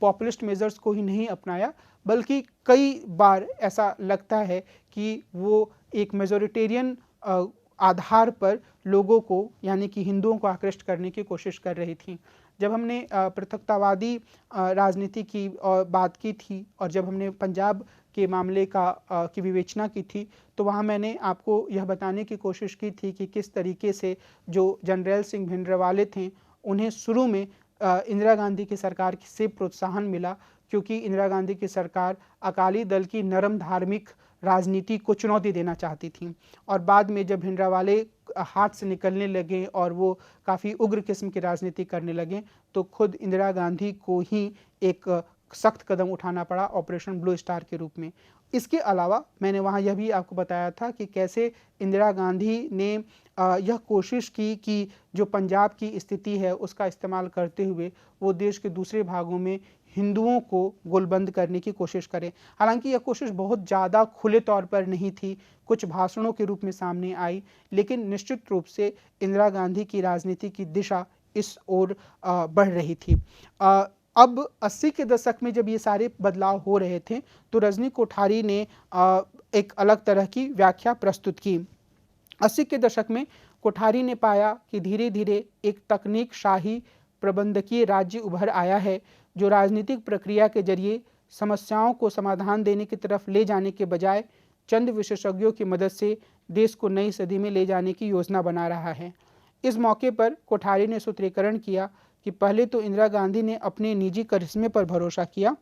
पॉपुलिस्ट मेजर्स को ही नहीं अपनाया, बल्कि कई बार ऐसा लगता है कि वो एक मेजोरिटेरियन आधार पर लोगों को यानी कि हिंदुओं को आकृष्ट करने की कोशिश कर रही थी। जब हमने पृथकतावादी राजनीति की बात की थी और जब हमने पंजाब के मामले की विवेचना की थी तो वहाँ मैंने आपको यह बताने की कोशिश की थी कि किस तरीके से जो जनरल सिंह भिंडरावाले थे उन्हें शुरू में इंदिरा गांधी की सरकार से प्रोत्साहन मिला, क्योंकि इंदिरा गांधी की सरकार अकाली दल की नरम धार्मिक राजनीति को चुनौती देना चाहती थी। और बाद में जब भिंडरावाले हाथ से निकलने लगे और वो काफ़ी उग्र किस्म की राजनीति करने लगे तो खुद इंदिरा गांधी को ही एक सख्त कदम उठाना पड़ा ऑपरेशन ब्लू स्टार के रूप में। इसके अलावा मैंने वहाँ यह भी आपको बताया था कि कैसे इंदिरा गांधी ने यह कोशिश की कि जो पंजाब की स्थिति है उसका इस्तेमाल करते हुए वो देश के दूसरे भागों में हिंदुओं को गोलबंद करने की कोशिश करें। हालांकि यह कोशिश बहुत ज़्यादा खुले तौर पर नहीं थी, कुछ भाषणों के रूप में सामने आई, लेकिन निश्चित रूप से इंदिरा गांधी की राजनीति की दिशा इस ओर बढ़ रही थी। अब 80 के दशक में जब ये सारे बदलाव हो रहे थे तो रजनी कोठारी ने एक अलग तरह की व्याख्या प्रस्तुत की। 80 के दशक में कोठारी ने पाया कि धीरे धीरे एक तकनीक शाही प्रबंधकीय राज्य उभर आया है जो राजनीतिक प्रक्रिया के जरिए समस्याओं को समाधान देने की तरफ ले जाने के बजाय चंद विशेषज्ञों की मदद से देश को नई सदी में ले जाने की योजना बना रहा है। इस मौके पर कोठारी ने सूत्रीकरण किया कि पहले तो इंदिरा गांधी ने अपने निजी करिश्मे पर भरोसा किया,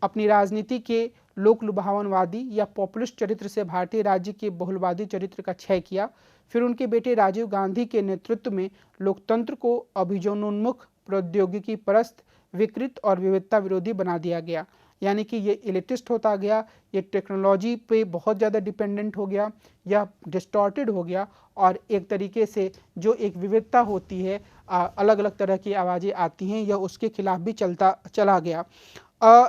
अपनी राजनीति के लोक लुभावनवादी या पॉपुलिस्ट चरित्र से भारतीय राज्य के बहुलवादी चरित्र का क्षय किया। फिर उनके बेटे राजीव गांधी के नेतृत्व में लोकतंत्र को अभियोजनोन्मुख, प्रौद्योगिकी परस्त, विकृत और विविधता विरोधी बना दिया गया। यानी कि ये इलिटिस्ट होता गया, ये टेक्नोलॉजी पे बहुत ज़्यादा डिपेंडेंट हो गया, या डिस्टॉर्टेड हो गया, और एक तरीके से जो एक विविधता होती है, अलग अलग तरह की आवाज़ें आती हैं, यह उसके खिलाफ भी चला गया।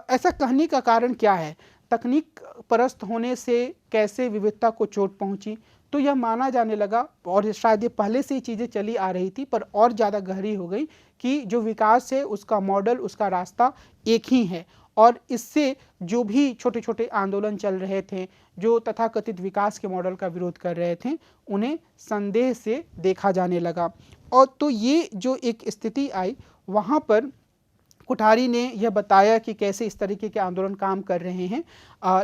ऐसा कहने का कारण क्या है? तकनीक परस्त होने से कैसे विविधता को चोट पहुंची? तो यह माना जाने लगा, और शायद ये पहले से ही चीज़ें चली आ रही थी पर और ज़्यादा गहरी हो गई, कि जो विकास है उसका मॉडल, उसका रास्ता एक ही है, और इससे जो भी छोटे छोटे आंदोलन चल रहे थे, जो तथाकथित विकास के मॉडल का विरोध कर रहे थे, उन्हें संदेह से देखा जाने लगा। और तो ये जो एक स्थिति आई, वहाँ पर कोठारी ने यह बताया कि कैसे इस तरीके के आंदोलन काम कर रहे हैं,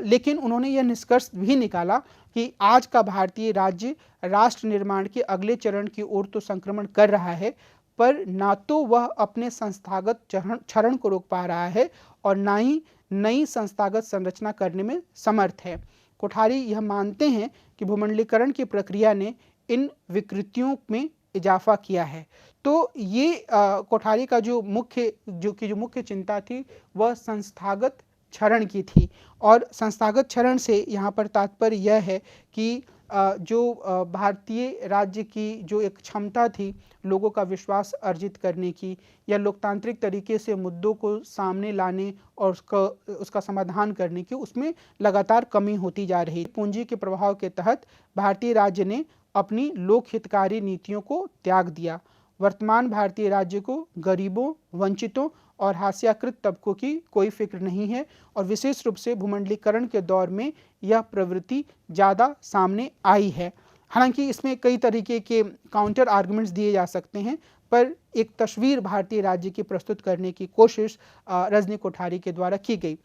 लेकिन उन्होंने यह निष्कर्ष भी निकाला कि आज का भारतीय राज्य राष्ट्र निर्माण के अगले चरण की ओर तो संक्रमण कर रहा है, पर ना तो वह अपने संस्थागत क्षरण को रोक पा रहा है, और ना ही नई संस्थागत संरचना करने में समर्थ है। कोठारी यह मानते हैं कि भूमंडलीकरण की प्रक्रिया ने इन विकृतियों में इजाफा किया है। तो ये कोठारी का जो मुख्य चिंता थी, वह संस्थागत क्षरण की थी। और संस्थागत क्षरण से यहाँ पर तात्पर्य यह है कि जो भारतीय राज्य की जो एक क्षमता थी लोगों का विश्वास अर्जित करने की, या लोकतांत्रिक तरीके से मुद्दों को सामने लाने और उसका समाधान करने की, उसमें लगातार कमी होती जा रही। पूंजी के प्रभाव के तहत भारतीय राज्य ने अपनी लोक हितकारी नीतियों को त्याग दिया। वर्तमान भारतीय राज्य को गरीबों, वंचितों और हास्याकृत तबकों की कोई फिक्र नहीं है, और विशेष रूप से भूमंडलीकरण के दौर में यह प्रवृत्ति ज़्यादा सामने आई है। हालांकि इसमें कई तरीके के काउंटर आर्गुमेंट्स दिए जा सकते हैं, पर एक तस्वीर भारतीय राज्य की प्रस्तुत करने की कोशिश रजनी कोठारी के द्वारा की गई।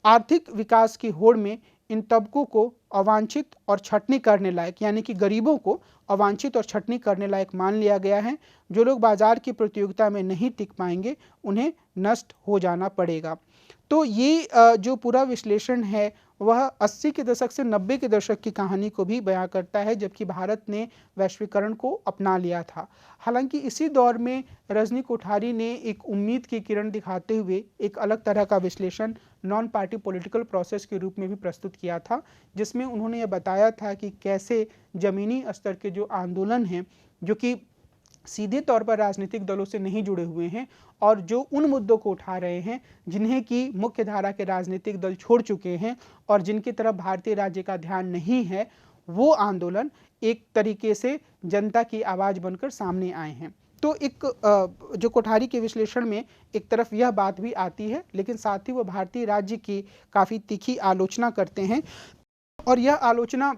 आर्थिक विकास की होड़ में इन तबकों को अवांछित और छटनी करने लायक, यानी कि गरीबों को अवांछित और छटनी करने लायक मान लिया गया है। जो लोग बाजार की प्रतियोगिता में नहीं टिक पाएंगे, उन्हें नष्ट हो जाना पड़ेगा। तो ये जो पूरा विश्लेषण है, वह 80 के दशक से 90 के दशक की कहानी को भी बयां करता है, जबकि भारत ने वैश्वीकरण को अपना लिया था। हालांकि इसी दौर में रजनी कोठारी ने एक उम्मीद की किरण दिखाते हुए एक अलग तरह का विश्लेषण नॉन पार्टी पॉलिटिकल प्रोसेस के रूप में भी प्रस्तुत किया था, जिसमें उन्होंने यह बताया था कि कैसे जमीनी स्तर के जो आंदोलन हैं, जो कि सीधे तौर पर राजनीतिक दलों से नहीं जुड़े हुए हैं, और जो उन मुद्दों को उठा रहे हैं जिन्हें कि मुख्य धारा के राजनीतिक दल छोड़ चुके हैं और जिनकी तरफ भारतीय राज्य का ध्यान नहीं है, वो आंदोलन एक तरीके से जनता की आवाज़ बनकर सामने आए हैं। तो एक जो कोठारी के विश्लेषण में एक तरफ यह बात भी आती है, लेकिन साथ ही वो भारतीय राज्य की काफ़ी तीखी आलोचना करते हैं, और यह आलोचना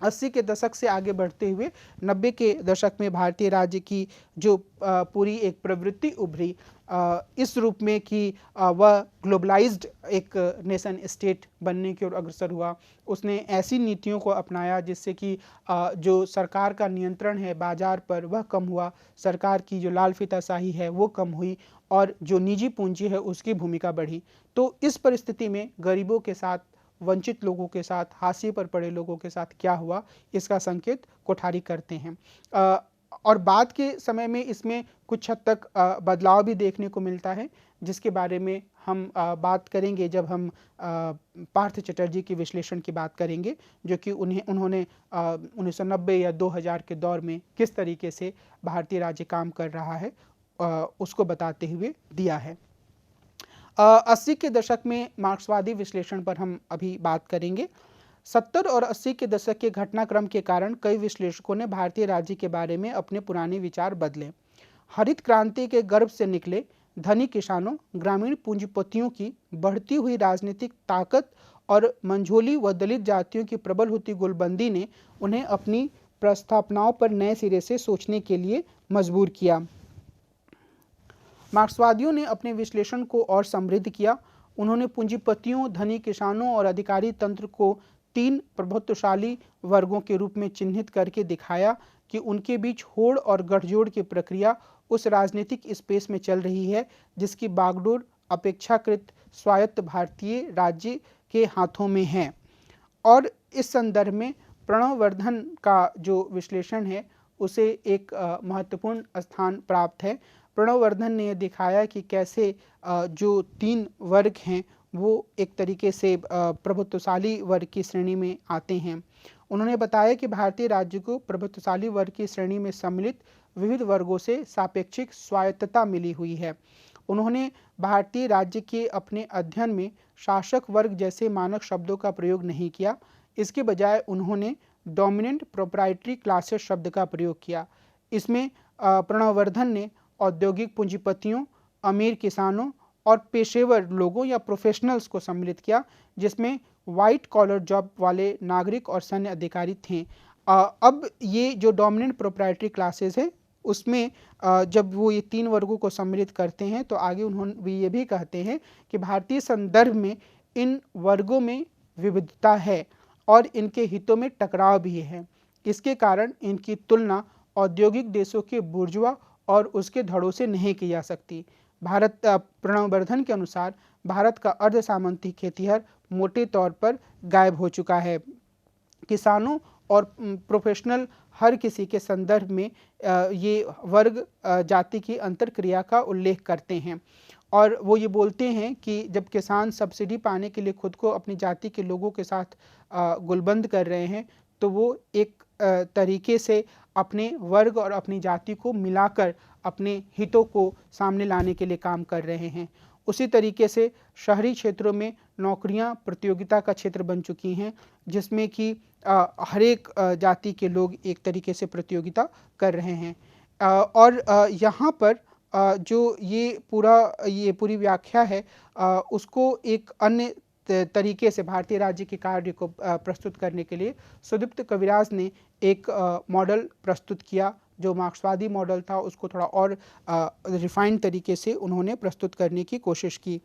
80 के दशक से आगे बढ़ते हुए 90 के दशक में भारतीय राज्य की जो पूरी एक प्रवृत्ति उभरी, इस रूप में कि वह ग्लोबलाइज्ड एक नेशन स्टेट बनने की ओर अग्रसर हुआ। उसने ऐसी नीतियों को अपनाया जिससे कि जो सरकार का नियंत्रण है बाजार पर, वह कम हुआ, सरकार की जो लाल फीताशाही है वो कम हुई, और जो निजी पूंजी है उसकी भूमिका बढ़ी। तो इस परिस्थिति में गरीबों के साथ, वंचित लोगों के साथ, हाशिए पर पड़े लोगों के साथ क्या हुआ, इसका संकेत कोठारी करते हैं। और बाद के समय में इसमें कुछ हद तक बदलाव भी देखने को मिलता है, जिसके बारे में हम बात करेंगे जब हम पार्थ चटर्जी की विश्लेषण की बात करेंगे, जो कि उन्होंने 1990 या 2000 के दौर में किस तरीके से भारतीय राज्य काम कर रहा है उसको बताते हुए दिया है। 80 के दशक में मार्क्सवादी विश्लेषण पर हम अभी बात करेंगे। 70 और 80 के दशक के घटनाक्रम के कारण कई विश्लेषकों ने भारतीय राज्य के बारे में अपने पुराने विचार बदले। हरित क्रांति के गर्भ से निकले धनी किसानों, ग्रामीण पूंजीपतियों की बढ़ती हुई राजनीतिक ताकत और मंझोली व दलित जातियों की प्रबल होती गुलबंदी ने उन्हें अपनी प्रस्थापनाओं पर नए सिरे से सोचने के लिए मजबूर किया। मार्क्सवादियों ने अपने विश्लेषण को और समृद्ध किया। उन्होंने पूंजीपतियों, धनी किसानों और अधिकारी तंत्र को 3 प्रभुत्वशाली वर्गों के रूप में चिन्हित करके दिखाया कि उनके बीच होड़ और गठजोड़ की प्रक्रिया उस राजनीतिक स्पेस में चल रही है जिसकी बागडोर अपेक्षाकृत स्वायत्त भारतीय राज्य के हाथों में हैं। और इस संदर्भ में प्रणव वर्धन का जो विश्लेषण है उसे एक महत्वपूर्ण स्थान प्राप्त है। प्रणव वर्धन ने दिखाया कि कैसे जो 3 वर्ग हैं वो एक तरीके से प्रभुत्वशाली वर्ग की श्रेणी में आते हैं। उन्होंने बताया कि भारतीय राज्य को प्रभुत्वशाली वर्ग की श्रेणी में सम्मिलित विविध वर्गों से सापेक्षिक स्वायत्तता मिली हुई है। उन्होंने भारतीय राज्य के अपने अध्ययन में शासक वर्ग जैसे मानक शब्दों का प्रयोग नहीं किया, इसके बजाय उन्होंने डोमिनेंट प्रोप्राइटरी क्लासेस शब्द का प्रयोग किया। इसमें प्रणव वर्धन ने औद्योगिक पूंजीपतियों, अमीर किसानों और पेशेवर लोगों या प्रोफेशनल्स को सम्मिलित किया, जिसमें वाइट कॉलर जॉब वाले नागरिक और सैन्य अधिकारी थे। अब ये जो डोमिनेंट प्रोप्राइटरी क्लासेस है उसमें जब वो ये 3 वर्गों को सम्मिलित करते हैं तो आगे उन्होंने ये भी कहते हैं कि भारतीय संदर्भ में इन वर्गों में विविधता है और इनके हितों में टकराव भी है। इसके कारण इनकी तुलना औद्योगिक देशों के बुर्जुआ और उसके धड़ों से नहीं की जा सकती। प्रणव वर्धन के अनुसार भारत का अर्ध सामंती खेतिहर मोटे तौर पर गायब हो चुका है। किसानों और प्रोफेशनल हर किसी के संदर्भ में ये वर्ग जाति की अंतर्क्रिया का उल्लेख करते हैं और वो ये बोलते हैं कि जब किसान सब्सिडी पाने के लिए खुद को अपनी जाति के लोगों के साथ गुलबंद कर रहे हैं तो वो एक तरीके से अपने वर्ग और अपनी जाति को मिलाकर अपने हितों को सामने लाने के लिए काम कर रहे हैं। उसी तरीके से शहरी क्षेत्रों में नौकरियां प्रतियोगिता का क्षेत्र बन चुकी हैं, जिसमें कि हर एक जाति के लोग एक तरीके से प्रतियोगिता कर रहे हैं। और यहाँ पर जो ये पूरी व्याख्या है उसको एक अन्य तरीके से भारतीय राज्य के कार्य को प्रस्तुत करने के लिए सुदीप्त कविराज ने एक मॉडल प्रस्तुत किया। जो मार्क्सवादी मॉडल था उसको थोड़ा और रिफाइंड तरीके से उन्होंने प्रस्तुत करने की कोशिश की।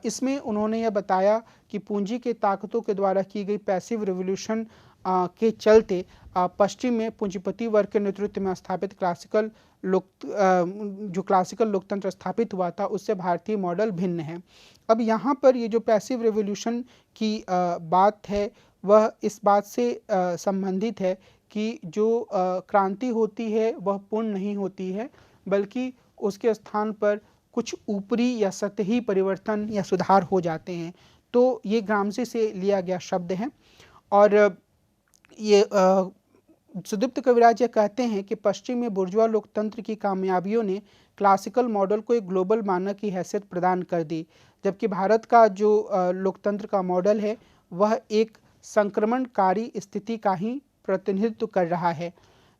इसमें उन्होंने यह बताया कि पूंजी के ताकतों के द्वारा की गई पैसिव रिवोल्यूशन के चलते पश्चिम में पूंजीपति वर्ग के नेतृत्व में स्थापित क्लासिकल लोकतंत्र स्थापित हुआ था उससे भारतीय मॉडल भिन्न है। अब यहाँ पर ये जो पैसिव रिवोल्यूशन की बात है वह इस बात से संबंधित है कि जो क्रांति होती है वह पूर्ण नहीं होती है, बल्कि उसके स्थान पर कुछ ऊपरी या सतही परिवर्तन या सुधार हो जाते हैं। तो ये ग्रामसी से लिया गया शब्द है और ये सुदीप्त कविराज कहते हैं कि पश्चिम में बुर्जुआ लोकतंत्र की कामयाबियों ने क्लासिकल मॉडल को एक ग्लोबल मानक की हैसियत प्रदान कर दी, जबकि भारत का जो लोकतंत्र का मॉडल है वह एक संक्रमणकारी स्थिति का ही प्रतिनिधित्व कर रहा है।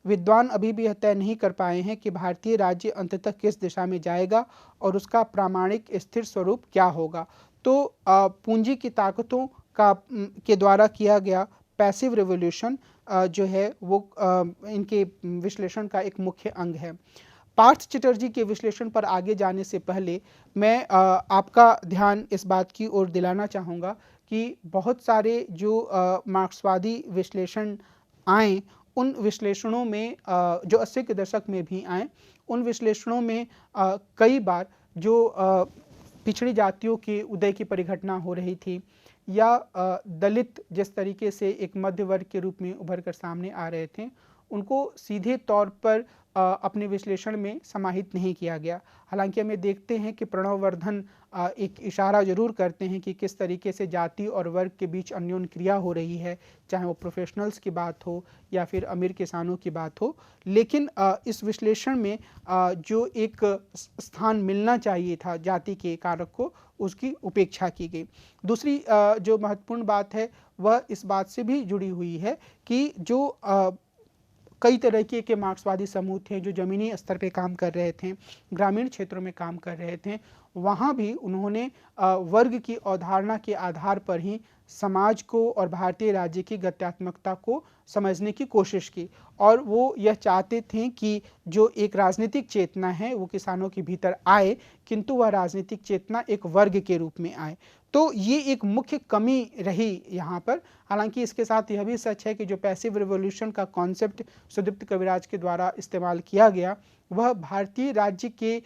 विद्वान अभी भी यह तय नहीं कर पाए हैं कि भारतीय राज्य अंततः किस दिशा में जाएगा और उसका प्रामाणिक स्थिर स्वरूप क्या होगा। तो पूंजी की ताकतों के द्वारा किया गया पैसिव रिवोल्यूशन जो है वो इनके विश्लेषण का एक मुख्य अंग है। पार्थ चटर्जी के विश्लेषण पर आगे जाने से पहले मैं आपका ध्यान इस बात की ओर दिलाना चाहूँगा कि बहुत सारे जो मार्क्सवादी विश्लेषण आए उन विश्लेषणों में जो 80 के दशक में भी आए उन विश्लेषणों में कई बार जो पिछड़ी जातियों के उदय की परिघटना हो रही थी या दलित जिस तरीके से एक मध्य वर्ग के रूप में उभर कर सामने आ रहे थे उनको सीधे तौर पर अपने विश्लेषण में समाहित नहीं किया गया। हालांकि हमें देखते हैं कि प्रणव वर्धन एक इशारा जरूर करते हैं कि किस तरीके से जाति और वर्ग के बीच अन्योन्य क्रिया हो रही है, चाहे वो प्रोफेशनल्स की बात हो या फिर अमीर किसानों की बात हो। लेकिन इस विश्लेषण में जो एक स्थान मिलना चाहिए था जाति के कारक को, उसकी उपेक्षा की गई। दूसरी जो महत्वपूर्ण बात है वह इस बात से भी जुड़ी हुई है कि जो कई तरह के मार्क्सवादी समूह थे जो ज़मीनी स्तर पे काम कर रहे थे, ग्रामीण क्षेत्रों में काम कर रहे थे, वहाँ भी उन्होंने वर्ग की अवधारणा के आधार पर ही समाज को और भारतीय राज्य की गत्यात्मकता को समझने की कोशिश की और वो यह चाहते थे कि जो एक राजनीतिक चेतना है वो किसानों के भीतर आए, किंतु वह राजनीतिक चेतना एक वर्ग के रूप में आए। तो ये एक मुख्य कमी रही यहाँ पर। हालांकि इसके साथ यह भी सच है कि जो पैसिव रिवोल्यूशन का कॉन्सेप्ट सुदीप्त कविराज के द्वारा इस्तेमाल किया गया वह भारतीय राज्य की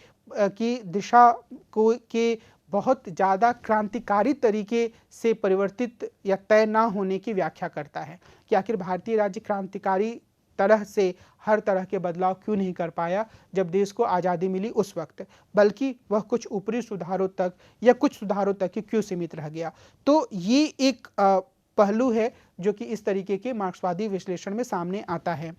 दिशा के बहुत ज़्यादा क्रांतिकारी तरीके से परिवर्तित या तय ना होने की व्याख्या करता है कि आखिर भारतीय राज्य क्रांतिकारी तरह से हर तरह के बदलाव क्यों नहीं कर पाया जब देश को आज़ादी मिली उस वक्त, बल्कि वह कुछ ऊपरी सुधारों तक या कुछ सुधारों तक ही क्यों सीमित रह गया। तो ये एक पहलू है जो कि इस तरीके के मार्क्सवादी विश्लेषण में सामने आता है।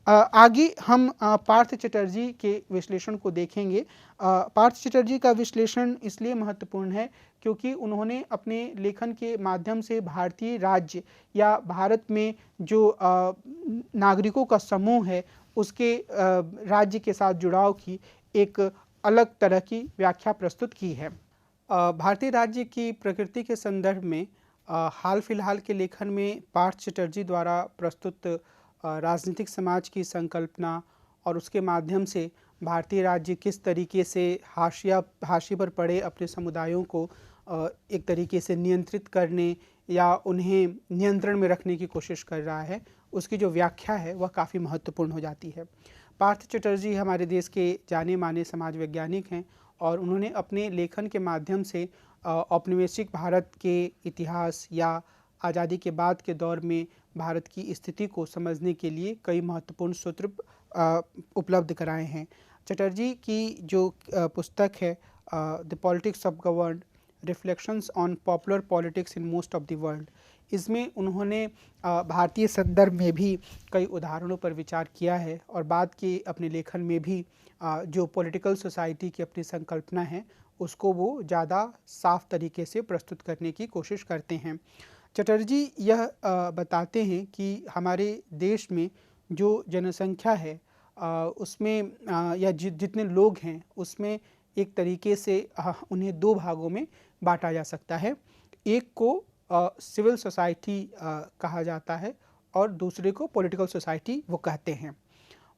आगे हम पार्थ चटर्जी के विश्लेषण को देखेंगे। पार्थ चटर्जी का विश्लेषण इसलिए महत्वपूर्ण है क्योंकि उन्होंने अपने लेखन के माध्यम से भारतीय राज्य या भारत में जो नागरिकों का समूह है उसके राज्य के साथ जुड़ाव की एक अलग तरह की व्याख्या प्रस्तुत की है। भारतीय राज्य की प्रकृति के संदर्भ में हाल फिलहाल के लेखन में पार्थ चटर्जी द्वारा प्रस्तुत राजनीतिक समाज की संकल्पना और उसके माध्यम से भारतीय राज्य किस तरीके से हाशिए पर पड़े अपने समुदायों को एक तरीके से नियंत्रित करने या उन्हें नियंत्रण में रखने की कोशिश कर रहा है, उसकी जो व्याख्या है वह काफ़ी महत्वपूर्ण हो जाती है। पार्थ चटर्जी हमारे देश के जाने माने समाज वैज्ञानिक हैं और उन्होंने अपने लेखन के माध्यम से औपनिवेशिक भारत के इतिहास या आज़ादी के बाद के दौर में भारत की स्थिति को समझने के लिए कई महत्वपूर्ण सूत्र उपलब्ध कराए हैं। चटर्जी की जो पुस्तक है the politics of govern reflections on popular politics in most of the world, इसमें उन्होंने भारतीय संदर्भ में भी कई उदाहरणों पर विचार किया है और बाद के अपने लेखन में भी जो पॉलिटिकल सोसाइटी की अपनी संकल्पना है उसको वो ज़्यादा साफ तरीके से प्रस्तुत करने की कोशिश करते हैं। चटर्जी यह बताते हैं कि हमारे देश में जो जनसंख्या है उसमें या जितने लोग हैं उसमें एक तरीके से उन्हें दो भागों में बांटा जा सकता है। एक को सिविल सोसाइटी कहा जाता है और दूसरे को पॉलिटिकल सोसाइटी वो कहते हैं।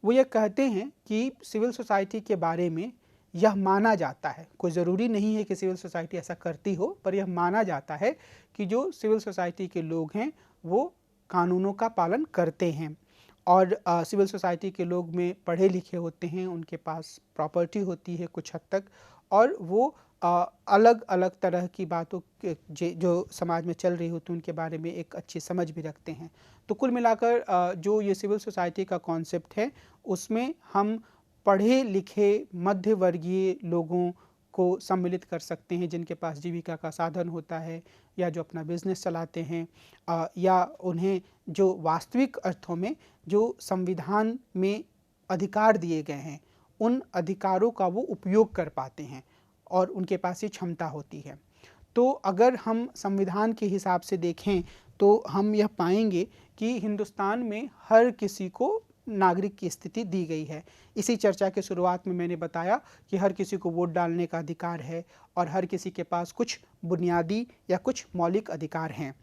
वो ये कहते हैं कि सिविल सोसाइटी के बारे में यह माना जाता है, कोई ज़रूरी नहीं है कि सिविल सोसाइटी ऐसा करती हो, पर यह माना जाता है कि जो सिविल सोसाइटी के लोग हैं वो कानूनों का पालन करते हैं और सिविल सोसाइटी के लोग में पढ़े लिखे होते हैं, उनके पास प्रॉपर्टी होती है कुछ हद तक और वो अलग अलग तरह की बातों जो समाज में चल रही होती हैं उनके बारे में एक अच्छी समझ भी रखते हैं। तो कुल मिलाकर जो ये सिविल सोसाइटी का कॉन्सेप्ट है उसमें हम पढ़े लिखे मध्य वर्गीय लोगों को सम्मिलित कर सकते हैं जिनके पास जीविका का साधन होता है या जो अपना बिजनेस चलाते हैं या उन्हें जो वास्तविक अर्थों में जो संविधान में अधिकार दिए गए हैं उन अधिकारों का वो उपयोग कर पाते हैं और उनके पास ये क्षमता होती है। तो अगर हम संविधान के हिसाब से देखें तो हम यह पाएंगे कि हिंदुस्तान में हर किसी को नागरिक की स्थिति दी गई है। इसी चर्चा के शुरुआत में मैंने बताया कि हर किसी को वोट डालने का अधिकार है और हर किसी के पास कुछ बुनियादी या कुछ मौलिक अधिकार हैं।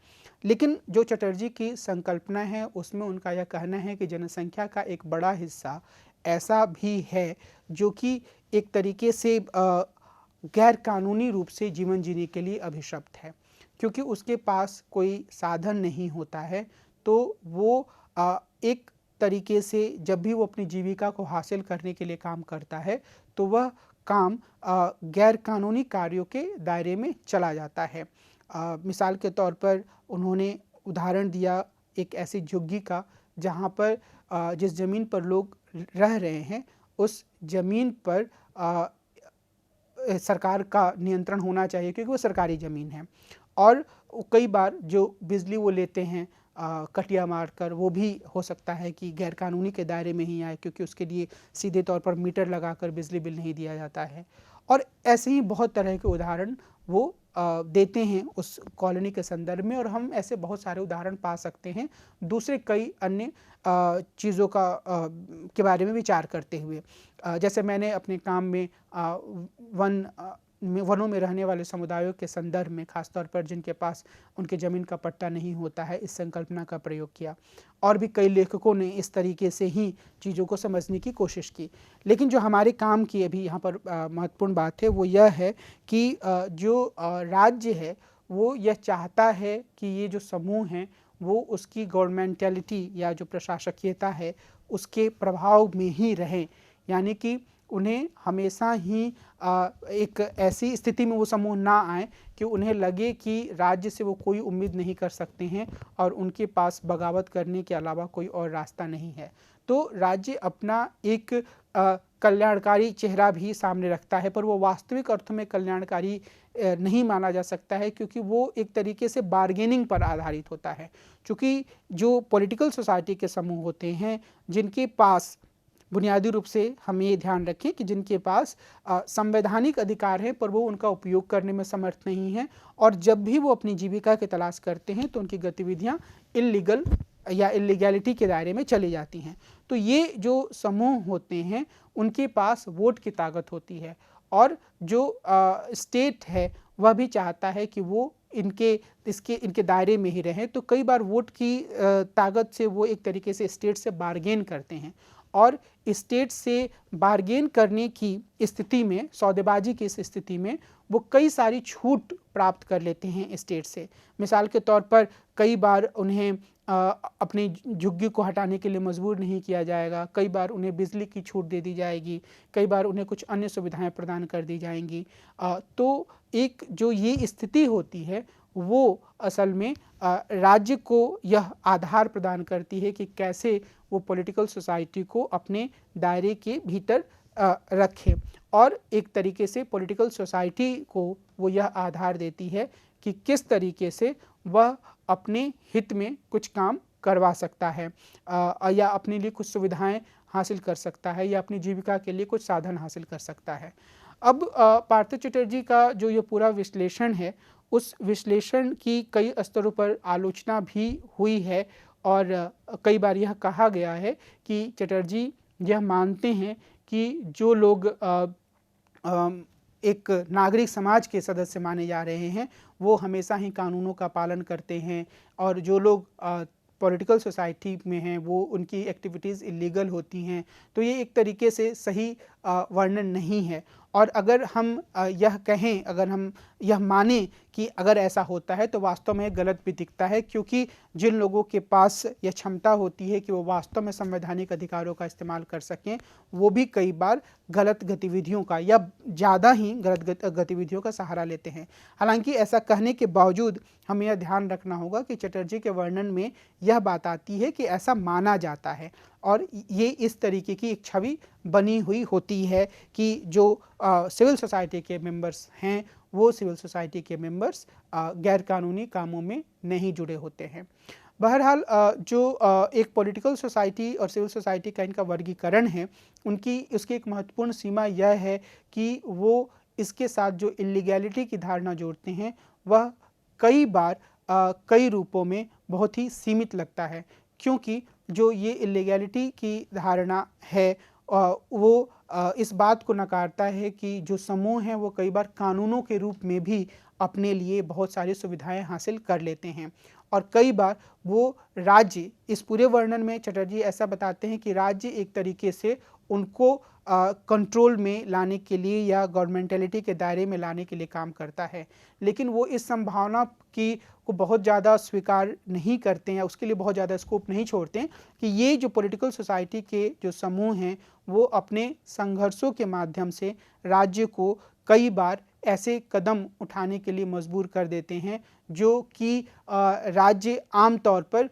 लेकिन जो चटर्जी की संकल्पना है उसमें उनका यह कहना है कि जनसंख्या का एक बड़ा हिस्सा ऐसा भी है जो कि एक तरीके से गैर कानूनी रूप से जीवन जीने के लिए अभिशप्त है, क्योंकि उसके पास कोई साधन नहीं होता है। तो वो एक तरीके से जब भी वो अपनी जीविका को हासिल करने के लिए काम करता है तो वह काम गैर कानूनी कार्यों के दायरे में चला जाता है। मिसाल के तौर पर उन्होंने उदाहरण दिया एक ऐसी झुग्गी का जहाँ पर जिस ज़मीन पर लोग रह रहे हैं उस ज़मीन पर सरकार का नियंत्रण होना चाहिए क्योंकि वो सरकारी ज़मीन है और कई बार जो बिजली वो लेते हैं कटिया मारकर वो भी हो सकता है कि गैरकानूनी के दायरे में ही आए क्योंकि उसके लिए सीधे तौर पर मीटर लगाकर बिजली बिल नहीं दिया जाता है। और ऐसे ही बहुत तरह के उदाहरण वो देते हैं उस कॉलोनी के संदर्भ में और हम ऐसे बहुत सारे उदाहरण पा सकते हैं दूसरे कई अन्य चीज़ों का के बारे में विचार करते हुए। जैसे मैंने अपने काम में वनों में रहने वाले समुदायों के संदर्भ में खासतौर पर जिनके पास उनके ज़मीन का पट्टा नहीं होता है इस संकल्पना का प्रयोग किया और भी कई लेखकों ने इस तरीके से ही चीज़ों को समझने की कोशिश की। लेकिन जो हमारे काम की अभी यहाँ पर महत्वपूर्ण बात है वो यह है कि जो राज्य है वो यह चाहता है कि ये जो समूह हैं वो उसकी गवर्नमेंटलिटी या जो प्रशासकीयता है उसके प्रभाव में ही रहें, यानी कि उन्हें हमेशा ही एक ऐसी स्थिति में वो समूह ना आए कि उन्हें लगे कि राज्य से वो कोई उम्मीद नहीं कर सकते हैं और उनके पास बगावत करने के अलावा कोई और रास्ता नहीं है। तो राज्य अपना एक कल्याणकारी चेहरा भी सामने रखता है, पर वो वास्तविक अर्थों में कल्याणकारी नहीं माना जा सकता है, क्योंकि वो एक तरीके से बार्गेनिंग पर आधारित होता है। चूँकि जो पॉलिटिकल सोसाइटी के समूह होते हैं, जिनके पास बुनियादी रूप से हम ये ध्यान रखें कि जिनके पास संवैधानिक अधिकार है, पर वो उनका उपयोग करने में समर्थ नहीं है, और जब भी वो अपनी जीविका की तलाश करते हैं तो उनकी गतिविधियां इल्लीगल या इलीगैलिटी के दायरे में चली जाती हैं। तो ये जो समूह होते हैं उनके पास वोट की ताकत होती है, और जो स्टेट है वह भी चाहता है कि वो इनके दायरे में ही रहें। तो कई बार वोट की ताकत से वो एक तरीके से स्टेट से बार्गेन करते हैं, और स्टेट से बार्गेन करने की स्थिति में, सौदेबाजी की इस स्थिति में, वो कई सारी छूट प्राप्त कर लेते हैं स्टेट से। मिसाल के तौर पर कई बार उन्हें अपनी झुग्गी को हटाने के लिए मजबूर नहीं किया जाएगा, कई बार उन्हें बिजली की छूट दे दी जाएगी, कई बार उन्हें कुछ अन्य सुविधाएं प्रदान कर दी जाएंगी। तो एक जो ये स्थिति होती है वो असल में राज्य को यह आधार प्रदान करती है कि कैसे वो पॉलिटिकल सोसाइटी को अपने दायरे के भीतर रखे, और एक तरीके से पॉलिटिकल सोसाइटी को वो यह आधार देती है कि किस तरीके से वह अपने हित में कुछ काम करवा सकता है, या अपने लिए कुछ सुविधाएं हासिल कर सकता है, या अपनी जीविका के लिए कुछ साधन हासिल कर सकता है। अब पार्थ चटर्जी का जो ये पूरा विश्लेषण है, उस विश्लेषण की कई स्तरों पर आलोचना भी हुई है, और कई बार यह कहा गया है कि चटर्जी यह मानते हैं कि जो लोग एक नागरिक समाज के सदस्य माने जा रहे हैं वो हमेशा ही कानूनों का पालन करते हैं, और जो लोग पॉलिटिकल सोसाइटी में हैं वो उनकी एक्टिविटीज़ इलीगल होती हैं। तो ये एक तरीके से सही वर्णन नहीं है। और अगर हम यह कहें, अगर हम यह माने कि अगर ऐसा होता है तो वास्तव में गलत भी दिखता है, क्योंकि जिन लोगों के पास यह क्षमता होती है कि वो वास्तव में संवैधानिक अधिकारों का इस्तेमाल कर सकें, वो भी कई बार गलत गतिविधियों का या ज़्यादा ही गलत गतिविधियों का सहारा लेते हैं। हालांकि ऐसा कहने के बावजूद हमें यह ध्यान रखना होगा कि चटर्जी के वर्णन में यह बात आती है कि ऐसा माना जाता है, और ये इस तरीके की एक छवि बनी हुई होती है कि जो सिविल सोसाइटी के मेंबर्स हैं वो सिविल सोसाइटी के मेंबर्स गैरकानूनी कामों में नहीं जुड़े होते हैं। बहरहाल जो एक पॉलिटिकल सोसाइटी और सिविल सोसाइटी का इनका वर्गीकरण है, उसकी एक महत्वपूर्ण सीमा यह है कि वो इसके साथ जो इलीगैलिटी की धारणा जोड़ते हैं वह कई बार कई रूपों में बहुत ही सीमित लगता है, क्योंकि जो ये इलीगैलिटी की धारणा है वो इस बात को नकारता है कि जो समूह हैं वो कई बार कानूनों के रूप में भी अपने लिए बहुत सारी सुविधाएं हासिल कर लेते हैं, और कई बार वो राज्य, इस पूरे वर्णन में चटर्जी ऐसा बताते हैं कि राज्य एक तरीके से उनको कंट्रोल में लाने के लिए या गवर्नमेंटलिटी के दायरे में लाने के लिए काम करता है, लेकिन वो इस संभावना को बहुत ज़्यादा स्वीकार नहीं करते हैं, उसके लिए बहुत ज़्यादा स्कोप नहीं छोड़ते हैं कि ये जो पॉलिटिकल सोसाइटी के जो समूह हैं वो अपने संघर्षों के माध्यम से राज्य को कई बार ऐसे कदम उठाने के लिए मजबूर कर देते हैं जो कि राज्य आम तौर पर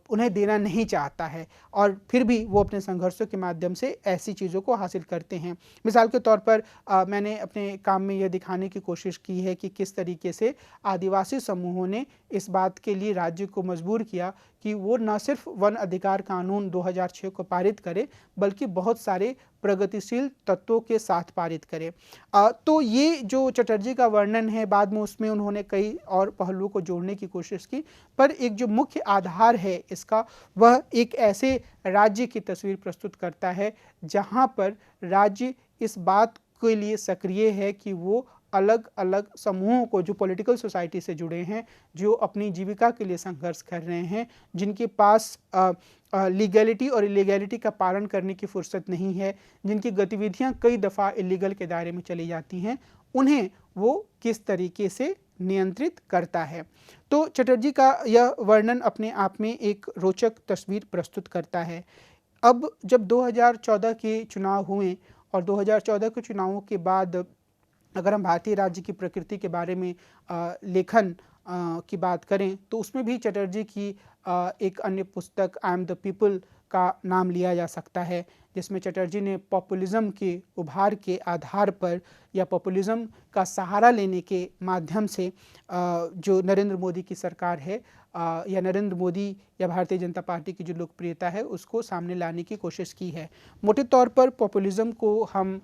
उन्हें देना नहीं चाहता है, और फिर भी वो अपने संघर्षों के माध्यम से ऐसी चीज़ों को हासिल करते हैं। मिसाल के तौर पर मैंने अपने काम में यह दिखाने की कोशिश की है कि किस तरीके से आदिवासी समूहों ने इस बात के लिए राज्य को मजबूर किया कि वो न सिर्फ वन अधिकार कानून 2006 को पारित करे, बल्कि बहुत सारे प्रगतिशील तत्वों के साथ पारित करे। तो ये जो चटर्जी का वर्णन है, बाद में उसमें उन्होंने कई और पहलुओं को जोड़ने की कोशिश की, पर एक जो मुख्य आधार है इसका, वह एक ऐसे राज्य की तस्वीर प्रस्तुत करता है जहाँ पर राज्य इस बात के लिए सक्रिय है कि वो अलग अलग समूहों को, जो पॉलिटिकल सोसाइटी से जुड़े हैं, जो अपनी जीविका के लिए संघर्ष कर रहे हैं, जिनके पास लीगैलिटी और इलीगैलिटी का पालन करने की फुर्सत नहीं है, जिनकी गतिविधियां कई दफ़ा इलीगल के दायरे में चली जाती हैं, उन्हें वो किस तरीके से नियंत्रित करता है। तो चटर्जी का यह वर्णन अपने आप में एक रोचक तस्वीर प्रस्तुत करता है। अब जब 2014 के चुनाव हुए और 2014 के चुनावों के बाद अगर हम भारतीय राज्य की प्रकृति के बारे में लेखन की बात करें तो उसमें भी चटर्जी की एक अन्य पुस्तक आई एम द पीपल का नाम लिया जा सकता है, जिसमें चटर्जी ने पॉपुलिज्म के उभार के आधार पर या पॉपुलिज्म का सहारा लेने के माध्यम से जो नरेंद्र मोदी की सरकार है या नरेंद्र मोदी या भारतीय जनता पार्टी की जो लोकप्रियता है उसको सामने लाने की कोशिश की है। मोटे तौर पर पॉपुलिज्म को हम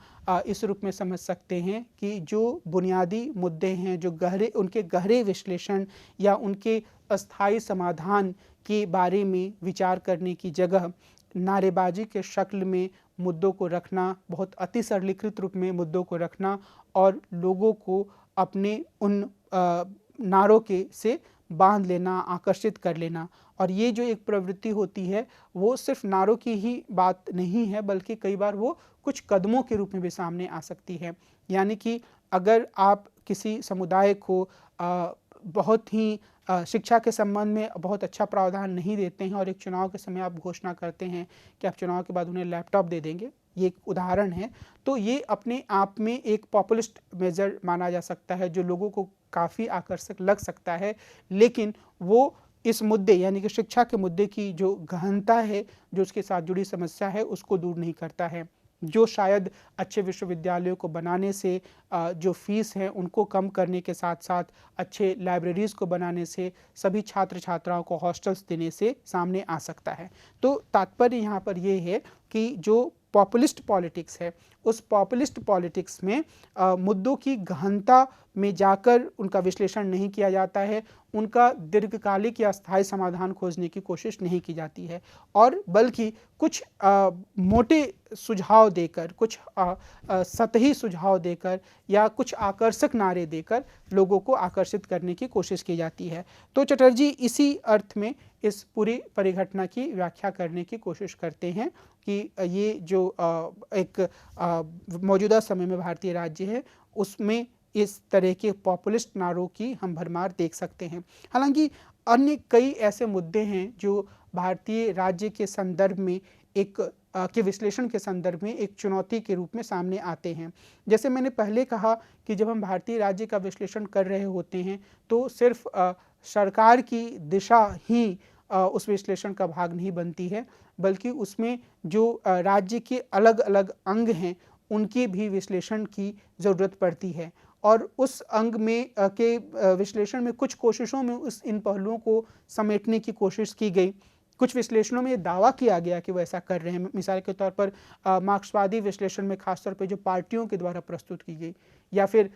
इस रूप में समझ सकते हैं कि जो बुनियादी मुद्दे हैं, जो उनके गहरे विश्लेषण या उनके अस्थायी समाधान के बारे में विचार करने की जगह नारेबाजी के शक्ल में मुद्दों को रखना, बहुत अति सरलीकृत रूप में मुद्दों को रखना और लोगों को अपने उन नारों के से बांध लेना, आकर्षित कर लेना। और ये जो एक प्रवृत्ति होती है वो सिर्फ नारों की ही बात नहीं है, बल्कि कई बार वो कुछ कदमों के रूप में भी सामने आ सकती है। यानी कि अगर आप किसी समुदाय को बहुत ही शिक्षा के संबंध में बहुत अच्छा प्रावधान नहीं देते हैं और एक चुनाव के समय आप घोषणा करते हैं कि आप चुनाव के बाद उन्हें लैपटॉप दे देंगे, ये एक उदाहरण है, तो ये अपने आप में एक पॉपुलिस्ट मेजर माना जा सकता है जो लोगों को काफ़ी आकर्षक लग सकता है, लेकिन वो इस मुद्दे यानी कि शिक्षा के मुद्दे की जो गहनता है, जो उसके साथ जुड़ी समस्या है, उसको दूर नहीं करता है। जो शायद अच्छे विश्वविद्यालयों को बनाने से जो फीस है उनको कम करने के साथ साथ अच्छे लाइब्रेरीज़ को बनाने से, सभी छात्र छात्राओं को हॉस्टल्स देने से सामने आ सकता है। तो तात्पर्य यहाँ पर ये है कि जो पॉपुलिस्ट पॉलिटिक्स है, उस पॉपुलिस्ट पॉलिटिक्स में मुद्दों की गहनता में जाकर उनका विश्लेषण नहीं किया जाता है, उनका दीर्घकालिक या स्थायी समाधान खोजने की कोशिश नहीं की जाती है, और बल्कि कुछ मोटे सुझाव देकर, कुछ सतही सुझाव देकर या कुछ आकर्षक नारे देकर लोगों को आकर्षित करने की कोशिश की जाती है। तो चटर्जी इसी अर्थ में इस पूरी परिघटना की व्याख्या करने की कोशिश करते हैं कि ये जो एक मौजूदा समय में भारतीय राज्य है उसमें इस तरह के पॉपुलिस्ट नारों की हम भरमार देख सकते हैं। हालांकि अन्य कई ऐसे मुद्दे हैं जो भारतीय राज्य के संदर्भ में के विश्लेषण के संदर्भ में एक चुनौती के रूप में सामने आते हैं। जैसे मैंने पहले कहा कि जब हम भारतीय राज्य का विश्लेषण कर रहे होते हैं तो सिर्फ सरकार की दिशा ही उस विश्लेषण का भाग नहीं बनती है, बल्कि उसमें जो राज्य के अलग अलग अंग हैं उनके भी विश्लेषण की ज़रूरत पड़ती है। और उस अंग में के विश्लेषण में कुछ कोशिशों में इन पहलुओं को समेटने की कोशिश की गई। कुछ विश्लेषणों में ये दावा किया गया कि वो ऐसा कर रहे हैं। मिसाल के तौर पर मार्क्सवादी विश्लेषण में खासतौर पे जो पार्टियों के द्वारा प्रस्तुत की गई, या फिर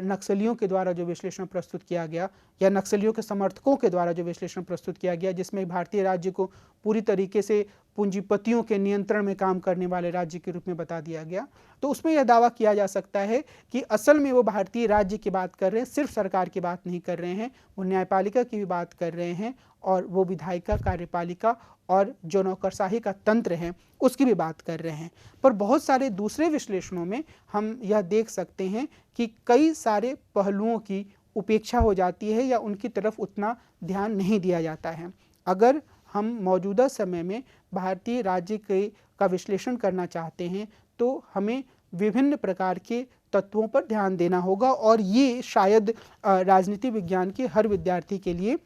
नक्सलियों के द्वारा जो विश्लेषण प्रस्तुत किया गया, या नक्सलियों के समर्थकों के द्वारा जो विश्लेषण प्रस्तुत किया गया, जिसमें भारतीय राज्य को पूरी तरीके से पूंजीपतियों के नियंत्रण में काम करने वाले राज्य के रूप में बता दिया गया, तो उसमें यह दावा किया जा सकता है कि असल में वो भारतीय राज्य की बात कर रहे हैं, सिर्फ सरकार की बात नहीं कर रहे हैं, वो न्यायपालिका की भी बात कर रहे हैं और वो विधायिका, कार्यपालिका और जो नौकरशाही का तंत्र है उसकी भी बात कर रहे हैं। पर बहुत सारे दूसरे विश्लेषणों में हम यह देख सकते हैं कि कई सारे पहलुओं की उपेक्षा हो जाती है या उनकी तरफ उतना ध्यान नहीं दिया जाता है। अगर हम मौजूदा समय में भारतीय राज्य का विश्लेषण करना चाहते हैं तो हमें विभिन्न प्रकार के तत्वों पर ध्यान देना होगा, और ये शायद राजनीति विज्ञान के हर विद्यार्थी के लिए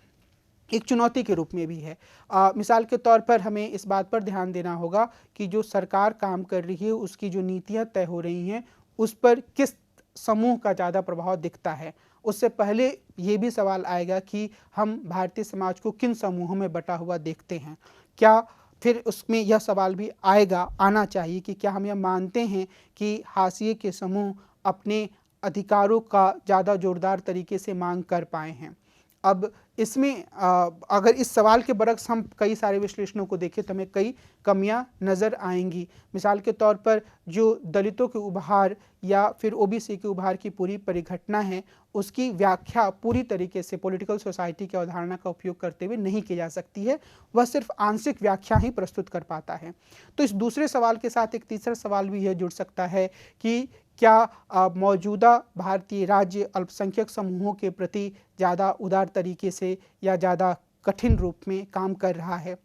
एक चुनौती के रूप में भी है। मिसाल के तौर पर हमें इस बात पर ध्यान देना होगा कि जो सरकार काम कर रही है उसकी जो नीतियां तय हो रही हैं उस पर किस समूह का ज़्यादा प्रभाव दिखता है। उससे पहले ये भी सवाल आएगा कि हम भारतीय समाज को किन समूहों में बटा हुआ देखते हैं। क्या फिर उसमें यह सवाल भी आना चाहिए कि क्या हम यह मानते हैं कि हाशिए के समूह अपने अधिकारों का ज़्यादा जोरदार तरीके से मांग कर पाए हैं। अब इसमें अगर इस सवाल के बरक्स हम कई सारे विश्लेषणों को देखें तो हमें कई कमियां नज़र आएंगी। मिसाल के तौर पर जो दलितों के उभार या फिर ओबीसी के उभार की पूरी परिघटना है उसकी व्याख्या पूरी तरीके से पॉलिटिकल सोसाइटी की अवधारणा का उपयोग करते हुए नहीं की जा सकती है, वह सिर्फ आंशिक व्याख्या ही प्रस्तुत कर पाता है। तो इस दूसरे सवाल के साथ एक तीसरा सवाल भी यह जुड़ सकता है कि क्या मौजूदा भारतीय राज्य अल्पसंख्यक समूहों के प्रति ज़्यादा उदार तरीके से या ज़्यादा कठिन रूप में काम कर रहा है।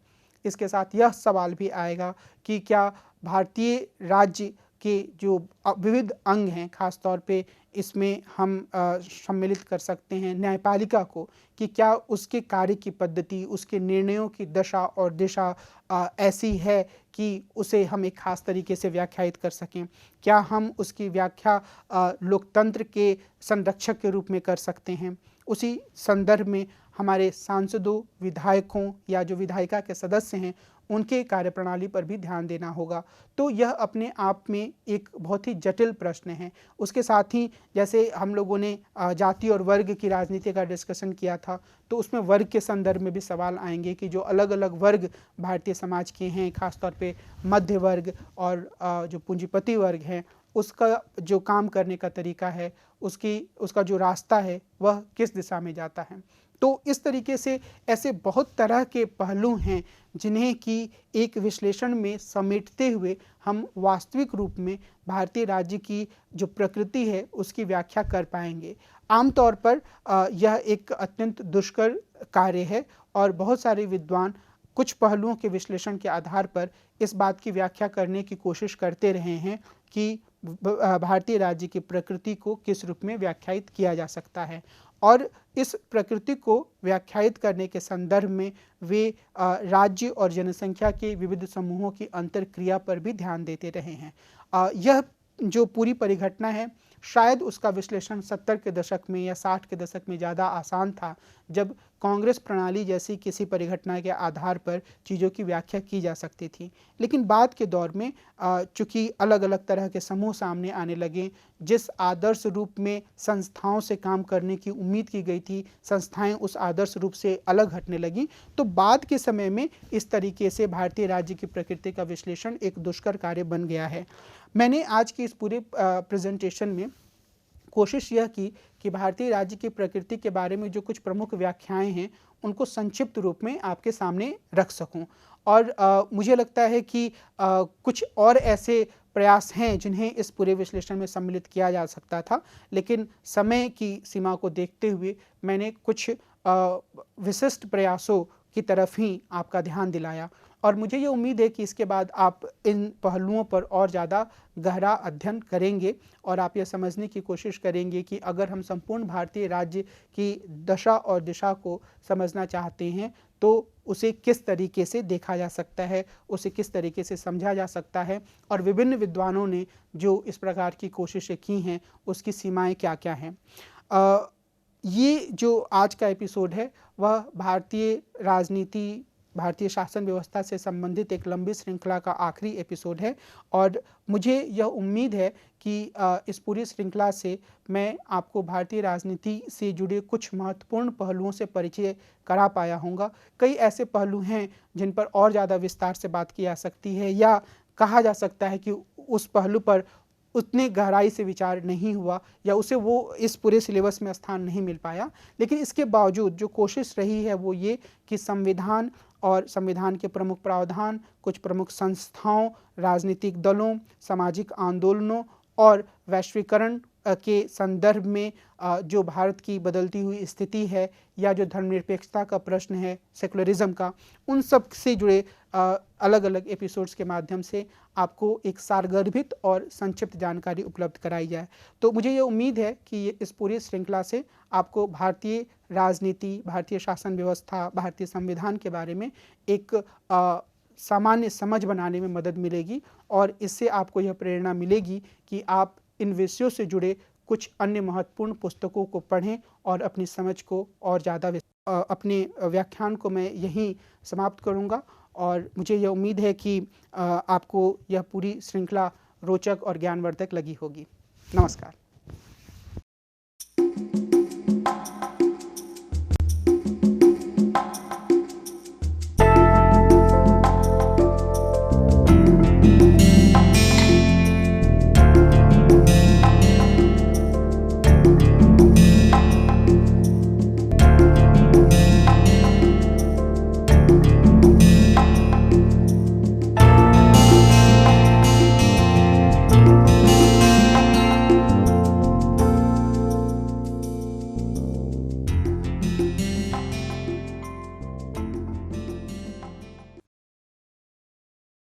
इसके साथ यह सवाल भी आएगा कि क्या भारतीय राज्य के जो विविध अंग हैं, खास तौर पे इसमें हम सम्मिलित कर सकते हैं न्यायपालिका को, कि क्या उसके कार्य की पद्धति, उसके निर्णयों की दशा और दिशा ऐसी है कि उसे हम एक खास तरीके से व्याख्यायित कर सकें। क्या हम उसकी व्याख्या लोकतंत्र के संरक्षक के रूप में कर सकते हैं। उसी संदर्भ में हमारे सांसदों, विधायकों या जो विधायिका के सदस्य हैं, उनके कार्यप्रणाली पर भी ध्यान देना होगा। तो यह अपने आप में एक बहुत ही जटिल प्रश्न है। उसके साथ ही जैसे हम लोगों ने जाति और वर्ग की राजनीति का डिस्कशन किया था, तो उसमें वर्ग के संदर्भ में भी सवाल आएंगे कि जो अलग अलग वर्ग भारतीय समाज के हैं, खासतौर पे मध्य वर्ग और जो पूंजीपति वर्ग हैं, उसका जो काम करने का तरीका है, उसका जो रास्ता है, वह किस दिशा में जाता है। तो इस तरीके से ऐसे बहुत तरह के पहलू हैं जिन्हें कि एक विश्लेषण में समेटते हुए हम वास्तविक रूप में भारतीय राज्य की जो प्रकृति है उसकी व्याख्या कर पाएंगे। आमतौर पर यह एक अत्यंत दुष्कर कार्य है और बहुत सारे विद्वान कुछ पहलुओं के विश्लेषण के आधार पर इस बात की व्याख्या करने की कोशिश करते रहे हैं कि भारतीय राज्य की प्रकृति को किस रूप में व्याख्यायित किया जा सकता है। और इस प्रकृति को व्याख्यायित करने के संदर्भ में वे राज्य और जनसंख्या के विविध समूहों की अंतर्क्रिया पर भी ध्यान देते रहे हैं। यह जो पूरी परिघटना है, शायद उसका विश्लेषण 70 के दशक में या 60 के दशक में ज़्यादा आसान था, जब कांग्रेस प्रणाली जैसी किसी परिघटना के आधार पर चीज़ों की व्याख्या की जा सकती थी। लेकिन बाद के दौर में चूँकि अलग अलग तरह के समूह सामने आने लगे, जिस आदर्श रूप में संस्थाओं से काम करने की उम्मीद की गई थी, संस्थाएं उस आदर्श रूप से अलग हटने लगी, तो बाद के समय में इस तरीके से भारतीय राज्य की प्रकृति का विश्लेषण एक दुष्कर कार्य बन गया है। मैंने आज की इस पूरे प्रेजेंटेशन में कोशिश यह की कि भारतीय राज्य की प्रकृति के बारे में जो कुछ प्रमुख व्याख्याएं हैं, उनको संक्षिप्त रूप में आपके सामने रख सकूं। और मुझे लगता है कि कुछ और ऐसे प्रयास हैं जिन्हें इस पूरे विश्लेषण में सम्मिलित किया जा सकता था, लेकिन समय की सीमा को देखते हुए मैंने कुछ विशिष्ट प्रयासों की तरफ ही आपका ध्यान दिलाया। और मुझे ये उम्मीद है कि इसके बाद आप इन पहलुओं पर और ज़्यादा गहरा अध्ययन करेंगे और आप ये समझने की कोशिश करेंगे कि अगर हम संपूर्ण भारतीय राज्य की दशा और दिशा को समझना चाहते हैं तो उसे किस तरीके से देखा जा सकता है, उसे किस तरीके से समझा जा सकता है, और विभिन्न विद्वानों ने जो इस प्रकार की कोशिशें की हैं उसकी सीमाएं क्या क्या हैं। ये जो आज का एपिसोड है वह भारतीय राजनीति, भारतीय शासन व्यवस्था से संबंधित एक लंबी श्रृंखला का आखिरी एपिसोड है, और मुझे यह उम्मीद है कि इस पूरी श्रृंखला से मैं आपको भारतीय राजनीति से जुड़े कुछ महत्वपूर्ण पहलुओं से परिचय करा पाया हूँगा। कई ऐसे पहलू हैं जिन पर और ज़्यादा विस्तार से बात की जा सकती है, या कहा जा सकता है कि उस पहलू पर उतने गहराई से विचार नहीं हुआ या उसे वो इस पूरे सिलेबस में स्थान नहीं मिल पाया। लेकिन इसके बावजूद जो कोशिश रही है वो ये कि संविधान और संविधान के प्रमुख प्रावधान, कुछ प्रमुख संस्थाओं, राजनीतिक दलों, सामाजिक आंदोलनों और वैश्वीकरण के संदर्भ में जो भारत की बदलती हुई स्थिति है, या जो धर्मनिरपेक्षता का प्रश्न है, सेकुलरिज्म का, उन सब से जुड़े अलग अलग एपिसोड्स के माध्यम से आपको एक सारगर्भित और संक्षिप्त जानकारी उपलब्ध कराई जाए। तो मुझे ये उम्मीद है कि इस पूरी श्रृंखला से आपको भारतीय राजनीति, भारतीय शासन व्यवस्था, भारतीय संविधान के बारे में एक सामान्य समझ बनाने में मदद मिलेगी, और इससे आपको यह प्रेरणा मिलेगी कि आप इन विषयों से जुड़े कुछ अन्य महत्वपूर्ण पुस्तकों को पढ़ें और अपनी समझ को और ज़्यादा अपने व्याख्यान को मैं यहीं समाप्त करूंगा। और मुझे यह उम्मीद है कि आपको यह पूरी श्रृंखला रोचक और ज्ञानवर्धक लगी होगी। नमस्कार।